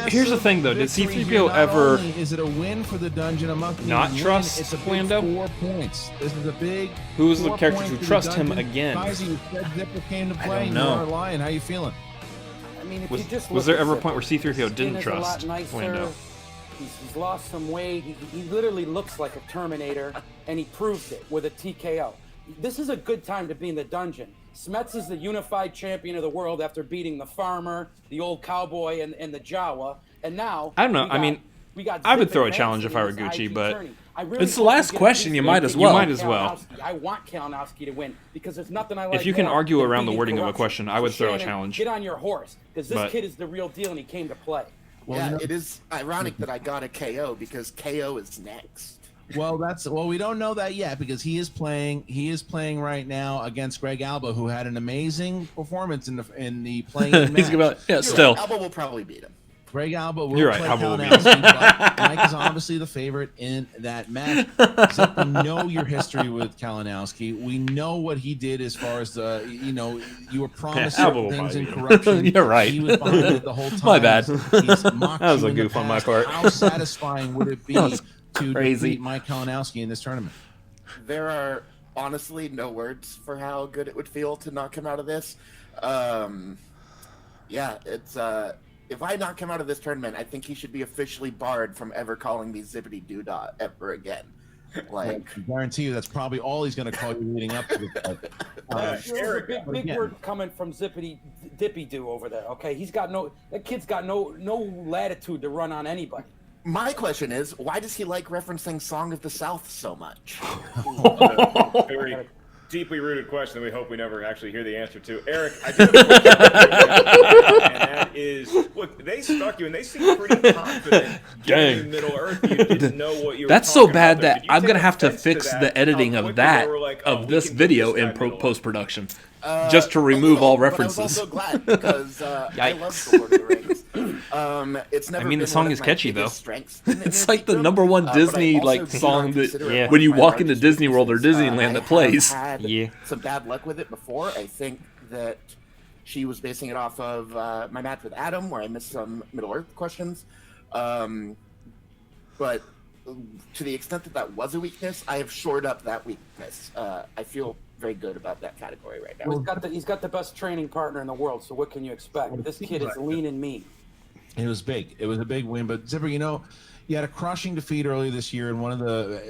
here's the thing, though. Did massive victory C-3PO here. Not ever only is it a win for the dungeon? A monkey not win, trust it's a big Lando? 4 points. This is a big. Who was the 4 character points to for the trust him dungeon. again? Kaiser, you said Zipper came to play. don't You know. are lying. How you feeling? I mean, if Was- you just was look there at ever a Zipper, point where C-3PO his skin didn't is a lot trust nicer. Lando? He's lost some weight. He literally looks like a Terminator, and he proved it with a TKO. This is a good time to be in the dungeon. Smets is the unified champion of the world after beating the farmer, the old cowboy, and the Jawa. And now I don't know. we got I would Zip throw a advancing challenge if I were in this Gucci, IG but tourney. I really It's the hope last we get a question, piece you of might it. as well. You might as well. Kalinowski. I want Kalinowski to win because there's nothing I like. If you can more argue than around the beating wording of a corruption. question, I would So throw a Shannon, challenge. Get on your horse because this But- kid is the real deal and he came to play. Well, yeah, it is ironic that I got a KO because KO is next. Well, we don't know that yet because he is playing right now against Greg Alba, who had an amazing performance in the playing match. Still, Alba will probably beat him. Greg Alba will You're right, play Alba will beat Kalinowski, but Mike is obviously the favorite in that match. Zip, we know your history with Kalinowski. We know what he did as far as you were promised certain things in corruption. You're right. He was behind it the whole time. My bad. He's mocked That was you a in the goof on my past. part. How satisfying would it be to crazy. defeat Mike Kalinowski in this tournament? There are honestly no words for how good it would feel to knock him out of this. It's if I knock him out of this tournament, I think he should be officially barred from ever calling me Zippity Doodah ever again. Like, I guarantee you, that's probably all he's going to call you leading up to this. There's a big word coming from Zippity Dippy Doo over there. Okay, that kid's got no latitude to run on anybody. My question is, why does he like referencing Song of the South so much? Very deeply rooted question that we hope we never actually hear the answer to. Eric, I do have a question, and that is, look, they stuck you, and they seem pretty confident in Middle Earth. You didn't know what you were That's so talking bad about there. that Did you I'm take gonna have to offense fix that? the editing How of quickly that they were like, of we this can video beat this in guy Middle Earth? post production, just to remove all references. But I was also glad because I love the Lord of the Rings. It's never. I mean, the been song one is of my catchy, biggest though. strengths. It's like the #1 Disney song that when you walk into Disney World or Disneyland that plays. I had some bad luck with it before. I think that she was basing it off of my match with Adam, where I missed some Middle Earth questions. But to the extent that was a weakness, I have shored up that weakness. I feel very good about that category right now. Well, he's got the best training partner in the world, so what can you expect? This kid is lean and mean. It was big. It was a big win. But Zipper, you had a crushing defeat earlier this year in one of the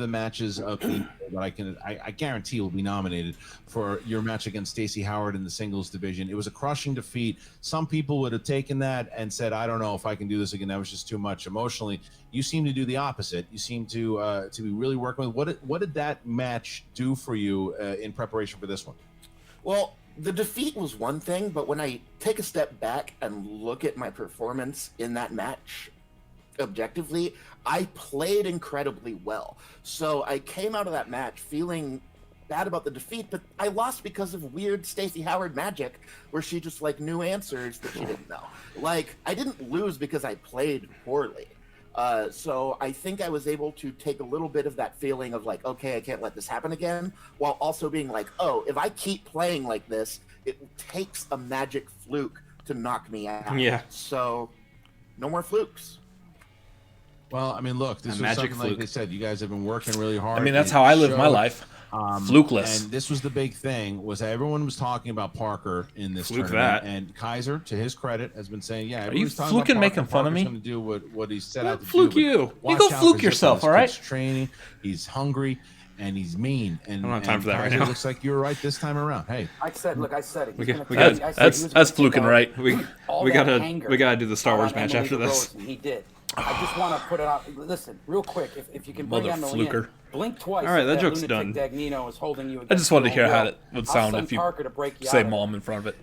matches of the that I guarantee will be nominated for your match against Stacey Howard in the singles division. It was a crushing defeat. Some people would have taken that and said, I don't know if I can do this again. That was just too much emotionally. You seem to do the opposite. You seem to be really working with what did that match do for you in preparation for this one? Well, the defeat was one thing, but when I take a step back and look at my performance in that match objectively, I played incredibly well. So I came out of that match feeling bad about the defeat, but I lost because of weird Stacey Howard magic where she just knew answers that she didn't know. I didn't lose because I played poorly. So I think I was able to take a little bit of that feeling of okay, I can't let this happen again, while also being oh, if I keep playing like this, it takes a magic fluke to knock me out. Yeah. So no more flukes. Well, I mean, look, this was magic something fluke. like they said. You guys have been working really hard. I mean, that's how I live my life. Flukeless. And this was the big thing, was everyone was talking about Parker in this Fluke tournament. that. And Kaiser, to his credit, has been saying, Are you everyone's talking fluking about making Parker. fun of Parker's me? going to do what he's set out to Fluke do. you. But You watch go out fluke for yourself, Zippo. all right? This kid's training. He's hungry. And he's mean. And I don't have time for that right Kaiser now. looks like you were right this time around. Hey, I said it. We He's got, gonna tell you. I said he was that's gonna fluking take right. all we that gotta anger do the Star Wars on match Emily after this. DeRose, and he did. I just want to put it out. Listen, real quick, if you can bring Mother Emily fluker. in, blink twice. All right, that if joke's lunatic done. Dagnino is holding you. I just wanted to hear how it would I'll sound send if you Parker to break you say out of it. mom in front of it.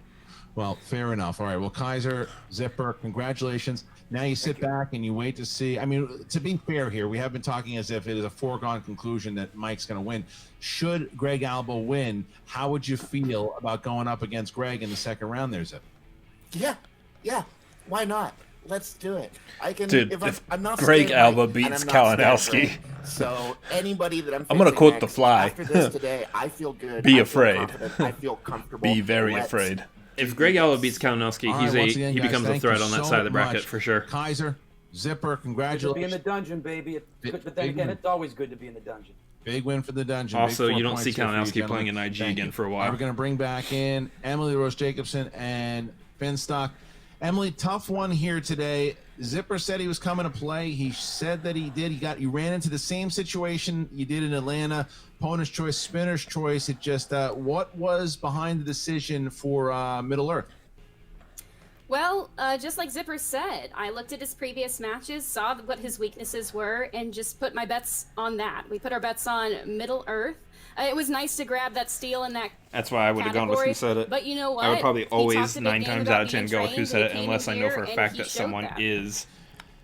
well, fair enough. All right. Well, Kaiser, Zipper, congratulations. Now you sit back and you wait to see. I mean, to be fair here, we have been talking as if it is a foregone conclusion that Mike's going to win. Should Greg Alba win, how would you feel about going up against Greg in the second round there, Zip? Yeah. Why not? Let's do it. I can. Dude, if I'm not Greg staying Alba right, beats and I'm not Kalinowski. staying right. So anybody that I'm gonna facing quote next, The Fly. After this today, I feel good. Be I feel afraid. confident, I feel comfortable. Be very Let's afraid. If Greg Alba beats Kalinowski, All right, once again, he guys, becomes a thank threat you on that so side of the bracket much. for sure. Kaiser, Zipper, Good to be in congratulations. the dungeon, baby. But then big again, win. it's always good to be in the dungeon. Big win for the dungeon. Also, Big 4 you don't points see here for you, Kalinowski playing gentlemen. in IG Thank again you. for a All while. right, we're going to bring back in Emily Rose Jacobson and Finstock. Emily, tough one here today. Zipper said he was coming to play. He said that he did. You ran into the same situation you did in Atlanta. Opponent's choice, spinner's choice. It just what was behind the decision for Middle Earth? Well, just like Zipper said, I looked at his previous matches, saw what his weaknesses were, and just put my bets on that. We put our bets on Middle Earth. It was nice to grab that steal in that That's why I would have gone with Who Said It. But you know what? I would probably He always talked a big 9 game times about out of 10 being go with Who trained, Said and It he unless I came know here for a and fact he that showed someone that. is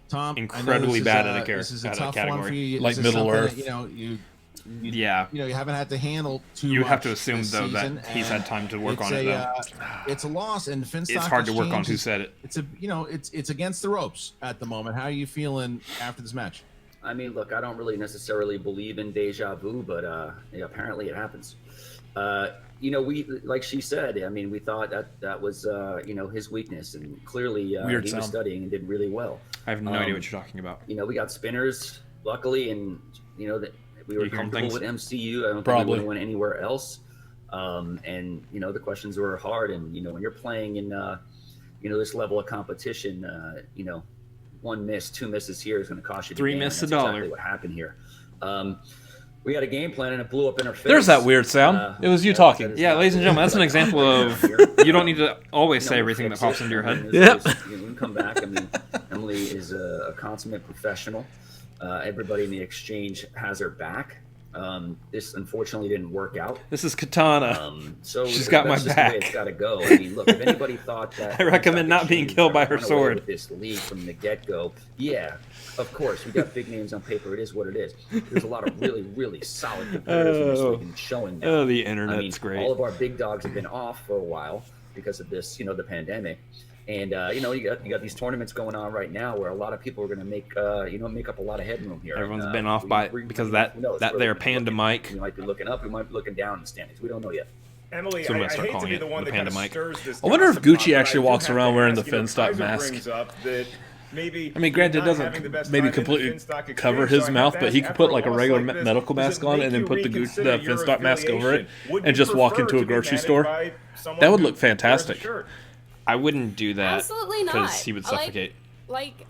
Tom, incredibly bad at this is a a tough category. one for you. Like This is Middle something Earth. that, you Yeah. you haven't had to handle too You much have to assume, this though, season, that he's had time to work it's on it, though. It's a loss, and Finstock It's hard to work on Exchange Who is- Said It. It's it's against the ropes at the moment. How are you feeling after this match? I mean, look, I don't really necessarily believe in deja vu, but apparently it happens. We, like she said, I mean, we thought that was his weakness, and clearly he Weird was sound. studying and did really well. I have no idea what you're talking about. We got spinners, luckily, and that we were You hearing comfortable things? with MCU. I don't think Probably. we would have went anywhere else. And the questions were hard, and when you're playing in this level of competition, 1 miss, 2 misses here is going to cost you the 3 game, and misses that's $1. Exactly what happened here. We had a game plan and it blew up in our face. There's that weird sound. It was you talking. Yeah, ladies and gentlemen, that's an example of you don't need to always say everything that pops into your head. Yep. We can come back. I mean, Emily is a consummate professional. Everybody in the exchange has her back. This unfortunately didn't work out. This is Katana. So She's got my that's just the way back. it's got to go. I mean, look, if anybody thought that I recommend not being Exchange killed by would her run away sword. with this league from the get-go, yeah, of course, we got big names on paper. It is what it is. There's a lot of really, really solid competitors in this league and showing that. Oh, the internet's great. All of our big dogs have been off for a while because of this, the pandemic. And you got these tournaments going on right now where a lot of people are going to make up a lot of headroom here. Everyone's And, been off because that who knows? they're We're Panda looking- Mike. We might be looking up. We might be looking down in the standings. We don't know yet. Emily, So I'm I gonna start hate to calling be it the one the that kind of Panda Mike. stirs this I wonder if gossip pot, Gucci but I actually do walks have around to wearing the ask, Finstock Kaiser mask. brings up that maybe I mean, granted, it not doesn't having the best maybe time in the completely Finstock cover exchange, his so I mouth, have to but he ask, could put after like a loss regular like this, medical does it mask on make and then you put the reconsider your Finstock mask over it affiliation? Would and you just walk prefer into a to be grocery managed store. by someone That would who look wears a fantastic. shirt? I wouldn't do that. Absolutely not. Because he would I like- suffocate. Like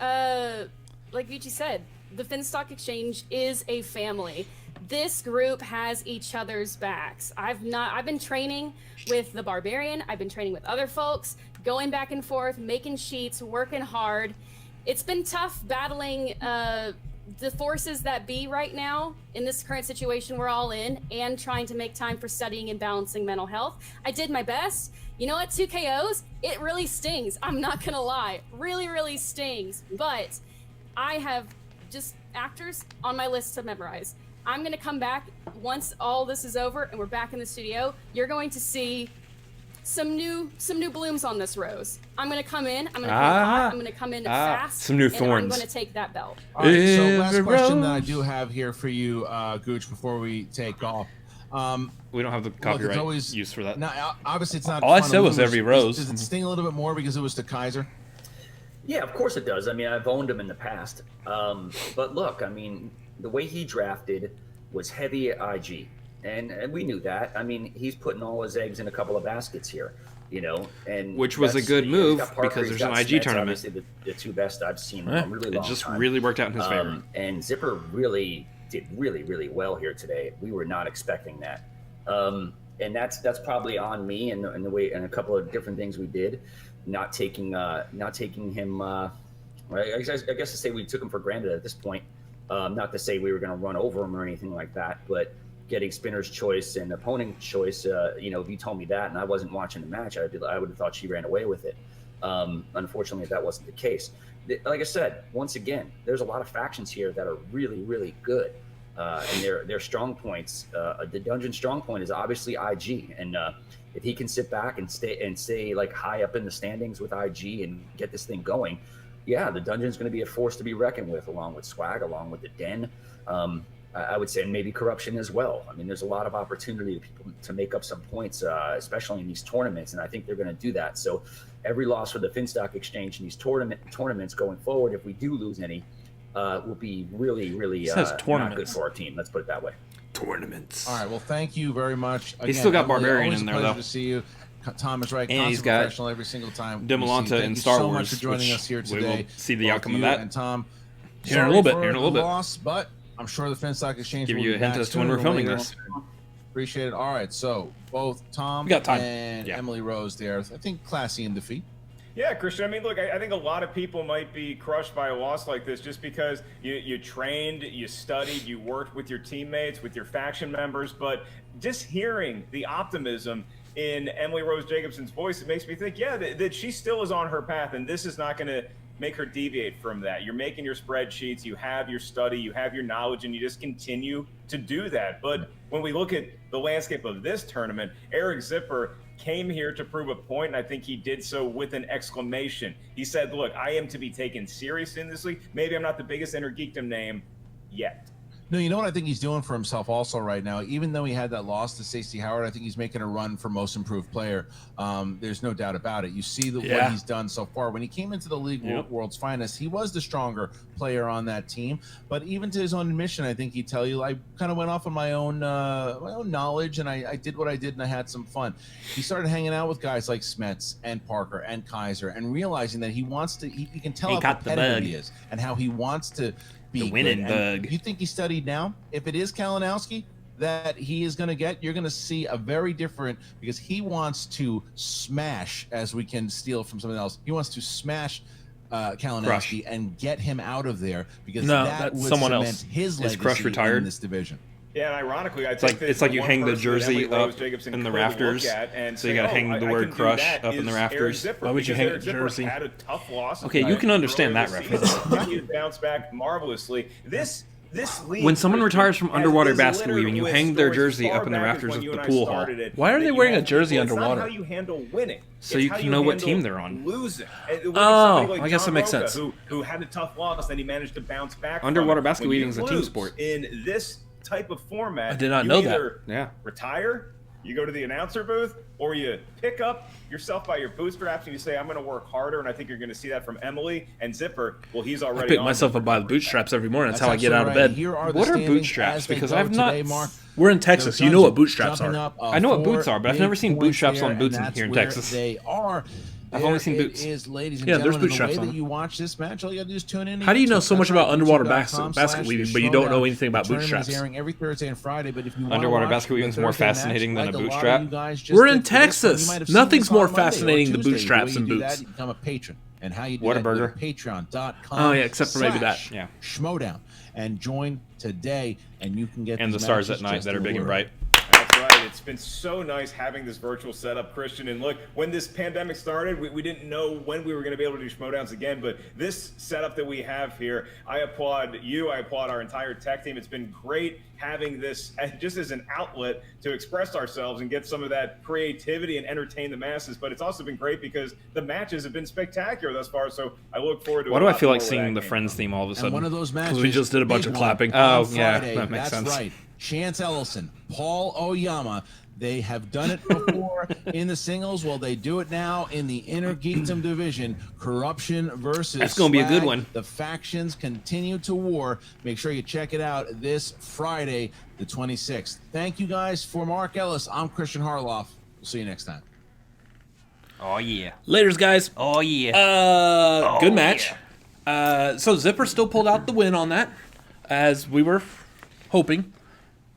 Vici said, the Finstock Exchange is a family. This group has each other's backs. I've been training with the Barbarian. I've been training with other folks, going back and forth, making sheets, working hard. It's been tough battling the forces that be right now in this current situation we're all in, and trying to make time for studying and balancing mental health. I did my best. You know what? 2 KOs, it really stings. I'm not gonna lie. Really, really stings. But I have just actors on my list to memorize. I'm gonna come back once all this is over and we're back in the studio. You're going to see some new blooms on this rose. I'm gonna come in. I'm gonna come in hot. I'm gonna come in fast. some new and I'm thorns. gonna take that belt. All right, so last Every question that I rose. do have here for you, Gooch, before we take off. We don't have the Look, copyright it's always use for that. No, obviously it's not. All I fun to said was lose. every rose. Does it sting a little bit more because it was to Kaiser? Yeah, of course it does. I mean, I've owned him in the past. But look, I mean, the way he drafted was heavy at IG. And we knew that. I mean, he's putting all his eggs in a couple of baskets here, and Which was a that's- good he's move got Parker, because he's there's an got IG Schwent, tournament. Obviously, the 2 best I've seen in Eh, a really it long just time. really worked out in his favor. And Zipper really did really well here today. We were not expecting that. And that's probably on me and the way and a couple of different things we did, not taking him. I guess to say we took him for granted at this point. Not to say we were going to run over him or anything like that, but getting spinner's choice and opponent choice. If you told me that and I wasn't watching the match, I would have thought she ran away with it. Unfortunately, that wasn't the case. Like I said, once again, there's a lot of factions here that are really, really good. And their strong points, the dungeon strong point is obviously IG, and if he can sit back and stay like high up in the standings with IG and get this thing going, yeah, the dungeon's going to be a force to be reckoned with, along with Swag, along with the Den. I would say maybe corruption as well. I mean, there's a lot of opportunity to make up some points, especially in these tournaments, and I think they're going to do that. So every loss for the Finstock Exchange in these tournaments going forward, if we do lose any, will be really, really not good for our team. Let's put it that way. Tournaments. All right. Well, thank you very much. He's still got Emily, Barbarian always in a there, pleasure though. to see you. Tom is right. And he's Constant got professional every single time. Demolanta Thank in you Star so Wars, much for joining which us here we today. will see the Both outcome of you that. And Tom, Here in a little bit, sorry here in a little for the bit. Loss, but I'm sure the Finstock Exchange Give will you be a hint back as to when sooner we're than filming later. this. Appreciate it. All right, so both Tom We got time. and Yeah. Emily Rose there. I think classy in defeat. Yeah, Christian. I mean, look, I think a lot of people might be crushed by a loss like this just because you trained, you studied, you worked with your teammates, with your faction members. But just hearing the optimism in Emily Rose Jacobson's voice, it makes me think, yeah, that she still is on her path, and this is not going to make her deviate from that. You're making your spreadsheets, you have your study, you have your knowledge, and you just continue to do that. But when we look at the landscape of this tournament, Eric Zipper came here to prove a point, and I think he did so with an exclamation. He said, look, I am to be taken seriously in this league. Maybe I'm not the biggest Inner Geekdom name yet. No, you know what I think he's doing for himself also right now? Even though he had that loss to Stacey Howard, I think he's making a run for most improved player. There's no doubt about it. You see what he's done so far. When he came into the league World's Finest, he was the stronger player on that team. But even to his own admission, I think he'd tell you, I kind of went off on my own knowledge, and I did what I did, and I had some fun. He started hanging out with guys like Smets and Parker and Kaiser, and realizing that he wants to, he can tell how competitive he is and how he wants to the winning bug. You think he studied now? If it is Kalinowski that he is going to get, you're going to see a very different, because he wants to smash, as we can steal from someone else, he wants to smash Kalinowski and get him out of there, because that would cement his legacy in this division. Yeah, and ironically, I think it's like you hang the jersey up in the rafters, so you got to hang the word "crush" up in the rafters. Why would you hang the jersey? Had a tough loss. Okay, you can understand that reference. He bounced back marvelously. This league, when someone retires from underwater basket weaving, you hang their jersey up in the rafters of the pool hall. Why are they wearing a jersey underwater? It's not how you handle winning. So you can know what team they're on. Losing. Oh, I guess that makes sense. Who had a tough loss, then he managed to bounce back. Underwater basket weaving is a team sport. In this type of format, I did not know that. Yeah. Retire, you go to the announcer booth, or you pick up yourself by your bootstraps and you say, I'm going to work harder. And I think you're going to see that from Emily and Zipper. Well, he's already I pick myself up by the bootstraps every morning. That's how I get out of bed. What are bootstraps? Because I've not... We're in Texas. You know what bootstraps are. I know what boots are, but I've never seen bootstraps on boots here in Texas. They are. I've only seen boots. Ladies and there's bootstraps on. That you watch this match, all you got to do is tune in. How do you know so much about underwater basket weaving, but you don't know anything about bootstraps? Airing every Thursday and Friday, but if you underwater basket weaving is more fascinating than a bootstrap. We're in Texas. Nothing's more fascinating than bootstraps and boots. You become a patron, and how you do Whataburger. that? Patreon.com. Oh yeah, except for maybe that. Yeah. Schmoedown, and join today, and you can get and the stars at night that are big and bright. That's right. It's been so nice having this virtual setup, Christian. And look, when this pandemic started, we didn't know when we were going to be able to do Schmoedowns again. But this setup that we have here, I applaud you. I applaud our entire tech team. It's been great having this just as an outlet to express ourselves and get some of that creativity and entertain the masses. But it's also been great because the matches have been spectacular thus far. So I look forward to. Why do I feel like singing the Friends theme all of a sudden? And one of those matches. We just did a bunch of clapping. Oh yeah, that makes sense. That's right. Chance Ellison, Paul Oyama, they have done it before in the singles. Well, they do it now in the Inner Geekdom division. Corruption versus That's going to be a good one. The factions continue to war. Make sure you check it out this Friday, the 26th. Thank you guys. For Mark Ellis, I'm Christian Harloff. We'll see you next time. Oh, yeah. Laters, guys. Oh, yeah. Good match. Yeah. So Zipper still pulled out the win on that, as we were hoping.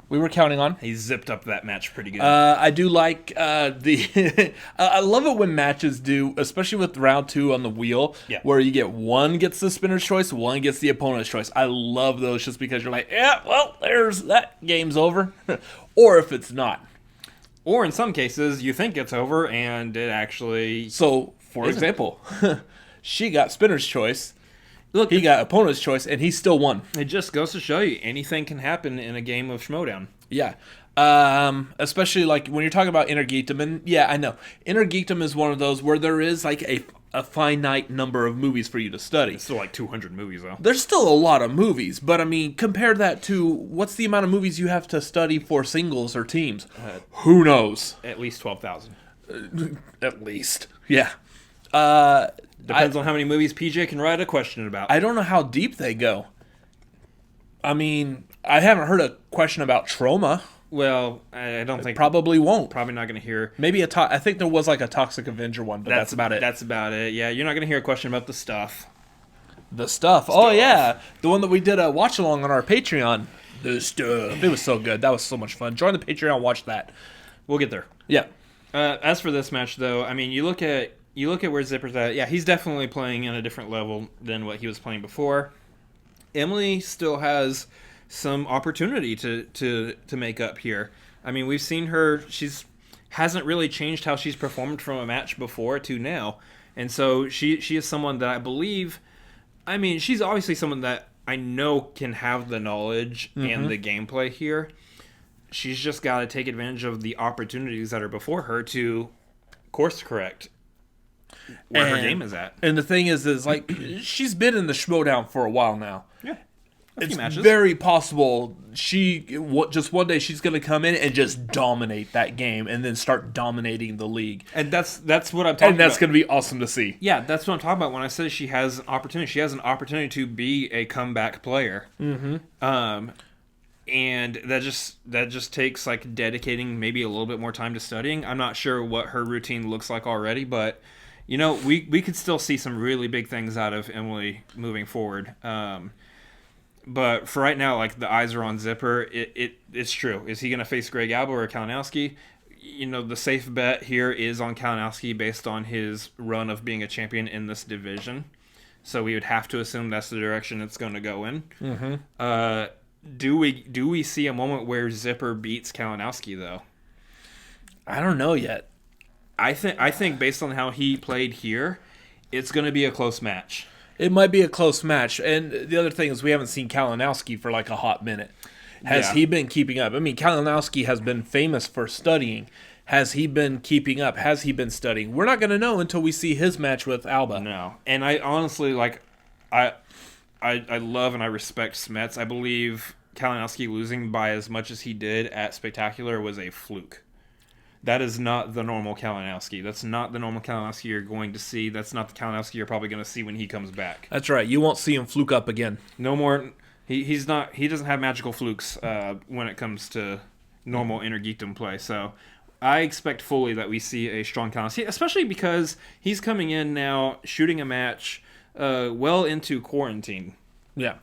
We were counting on. He zipped up that match pretty good. I do like the... I love it when matches do, especially with round 2 on the wheel, where you get one gets the spinner's choice, one gets the opponent's choice. I love those just because you're like, yeah, well, there's that game's over. Or if it's not. Or in some cases, you think it's over, and it actually... So, for example, she got spinner's choice. Look, he got opponent's choice, and he still won. It just goes to show you anything can happen in a game of Schmoedown. Yeah. Especially like when you're talking about Inner Geekdom, and yeah, I know. Inner Geekdom is one of those where there is like a finite number of movies for you to study. It's still like 200 movies, though. There's still a lot of movies, but I mean, compare that to what's the amount of movies you have to study for singles or teams? Who knows? At least 12,000. At least. Yeah. Depends on how many movies PJ can write a question about. I don't know how deep they go. I mean, I haven't heard a question about trauma. Well, I don't think... Probably won't. Probably not going to hear... Maybe I think there was like a Toxic Avenger one, but that's about it. That's about it. Yeah, you're not going to hear a question about the stuff. The stuff. Oh, yeah. The one that we did a watch-along on our Patreon. The stuff. It was so good. That was so much fun. Join the Patreon, watch that. We'll get there. Yeah. As for this match, though, I mean, you look at you look at where Zipper's at. Yeah, he's definitely playing in a different level than what he was playing before. Emily still has some opportunity to make up here. I mean, we've seen her. Hasn't really changed how she's performed from a match before to now, and so she is someone that I believe. I mean, she's obviously someone that I know can have the knowledge and the gameplay here. She's just got to take advantage of the opportunities that are before her to course correct where her game is at. And the thing is like she's been in the Schmoedown for a while now. Yeah. It's very possible just one day she's going to come in and just dominate that game and then start dominating the league. And that's what I'm talking about. And that's going to be awesome to see. Yeah, that's what I'm talking about when I say she has an opportunity. She has an opportunity to be a comeback player. Mm-hmm. And that just takes like dedicating maybe a little bit more time to studying. I'm not sure what her routine looks like already, but we could still see some really big things out of Emily moving forward. But for right now, like the eyes are on Zipper. It's true. Is he going to face Greg Alba or Kalinowski? The safe bet here is on Kalinowski based on his run of being a champion in this division. So we would have to assume that's the direction it's going to go in. Mm-hmm. Do we see a moment where Zipper beats Kalinowski though? I don't know yet. I think based on how he played here, it's going to be a close match. It might be a close match. And the other thing is we haven't seen Kalinowski for like a hot minute. Has he been keeping up? I mean, Kalinowski has been famous for studying. Has he been keeping up? Has he been studying? We're not going to know until we see his match with Alba. No. And I honestly, I love and I respect Smets. I believe Kalinowski losing by as much as he did at Spectacular was a fluke. That is not the normal Kalinowski. That's not the normal Kalinowski you're going to see. That's not the Kalinowski you're probably going to see when he comes back. That's right. You won't see him fluke up again. No more. He's not. He doesn't have magical flukes when it comes to normal Inner Geekdom play. So I expect fully that we see a strong Kalinowski, especially because he's coming in now shooting a match well into quarantine. Yeah.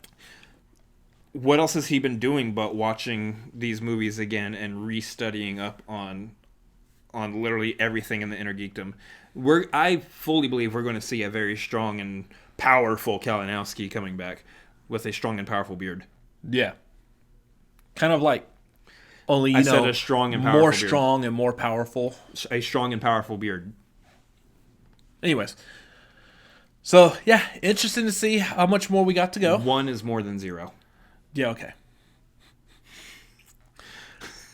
What else has he been doing but watching these movies again and restudying up on literally everything in the Inner Geekdom? I fully believe we're going to see a very strong and powerful Kalinowski coming back with a strong and powerful beard. Yeah. Kind of like only, I said a strong and powerful more beard. Strong and more powerful. A strong and powerful beard. Anyways. So, yeah, interesting to see how much more we got to go. 1 is more than 0. Yeah, okay.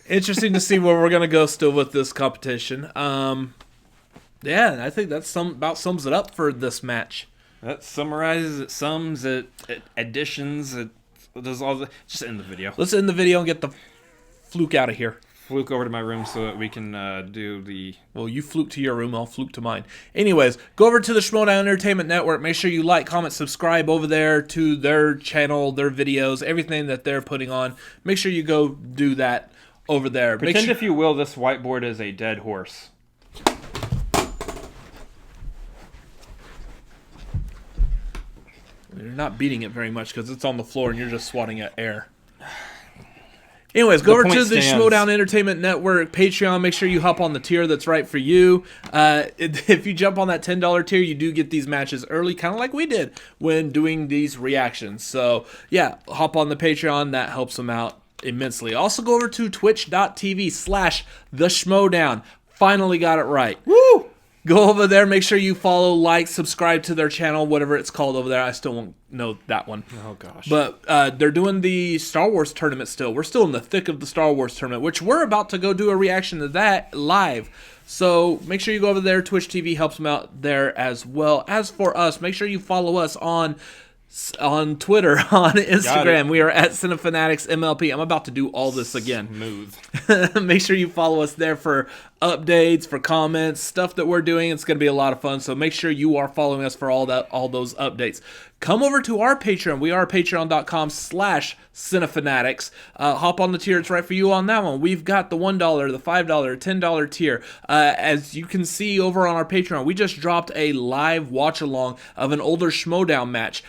Interesting to see where we're going to go still with this competition. Yeah, I think that about sums it up for this match. That summarizes, it sums, it additions, it does all the... Just end the video. Let's end the video and get the fluke out of here. Fluke over to my room so that we can do the... Well, you fluke to your room, I'll fluke to mine. Anyways, go over to the Schmoedown Entertainment Network. Make sure you like, comment, subscribe over there to their channel, their videos, everything that they're putting on. Make sure you go do that over there. Pretend, if you will, this whiteboard is a dead horse. You're not beating it very much because it's on the floor and you're just swatting at air. Anyways, go over to the Schmoedown Entertainment Network Patreon. Make sure you hop on the tier that's right for you. If you jump on that $10 tier, you do get these matches early, kind of like we did when doing these reactions. So, yeah, hop on the Patreon. That helps them out immensely. Also, go over to twitch.tv/theschmoedown. Finally got it right. Woo! Go over there, make sure you follow, like, subscribe to their channel, whatever it's called over there. I still won't know that one. Oh, gosh. But they're doing the Star Wars tournament still. We're still in the thick of the Star Wars tournament, which we're about to go do a reaction to that live. So make sure you go over there. Twitch TV helps them out there as well. As for us, make sure you follow us on Twitter, on Instagram. We are at Cinefanatics MLP. I'm about to do all this again. Smooth. Make sure you follow us there for updates, for comments, stuff that we're doing. It's going to be a lot of fun. So make sure you are following us for all those updates. Come over to our Patreon. We are patreon.com/Cinefanatics. Hop on the tier. It's right for you on that one. We've got the $1, the $5, $10 tier. As you can see over on our Patreon, we just dropped a live watch-along of an older Schmoedown match.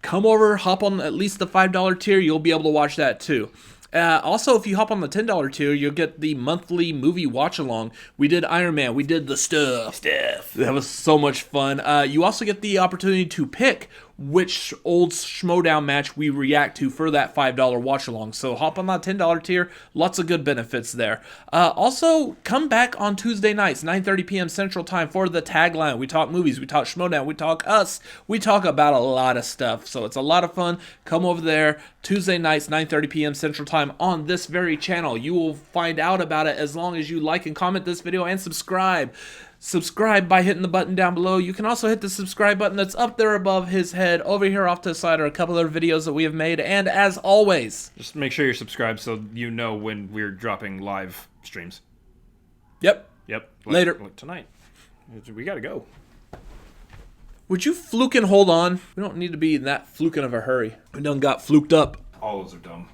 Come over, hop on at least the $5 tier. You'll be able to watch that too. Also, if you hop on the $10 tier, you'll get the monthly movie watch-along. We did Iron Man. We did the stuff. That was so much fun. You also get the opportunity to pick which old Schmoedown match we react to for that $5 watch-along. So hop on that $10 tier. Lots of good benefits there. Also, come back on Tuesday nights, 9:30 p.m. Central Time for the tagline. We talk movies. We talk Schmoedown. We talk us. We talk about a lot of stuff. So it's a lot of fun. Come over there. Tuesday nights, 9:30 p.m. Central Time on this very channel. You will find out about it as long as you like and comment this video and subscribe. Subscribe by hitting the button down below. You can also hit the subscribe button that's up there above his head. Over here off to the side are a couple of videos that we have made. And as always, just make sure you're subscribed so you know when we're dropping live streams. Yep. Later. Like tonight. We gotta go. Would you fluke and hold on? We don't need to be in that fluking of a hurry. We done got fluked up. All those are dumb.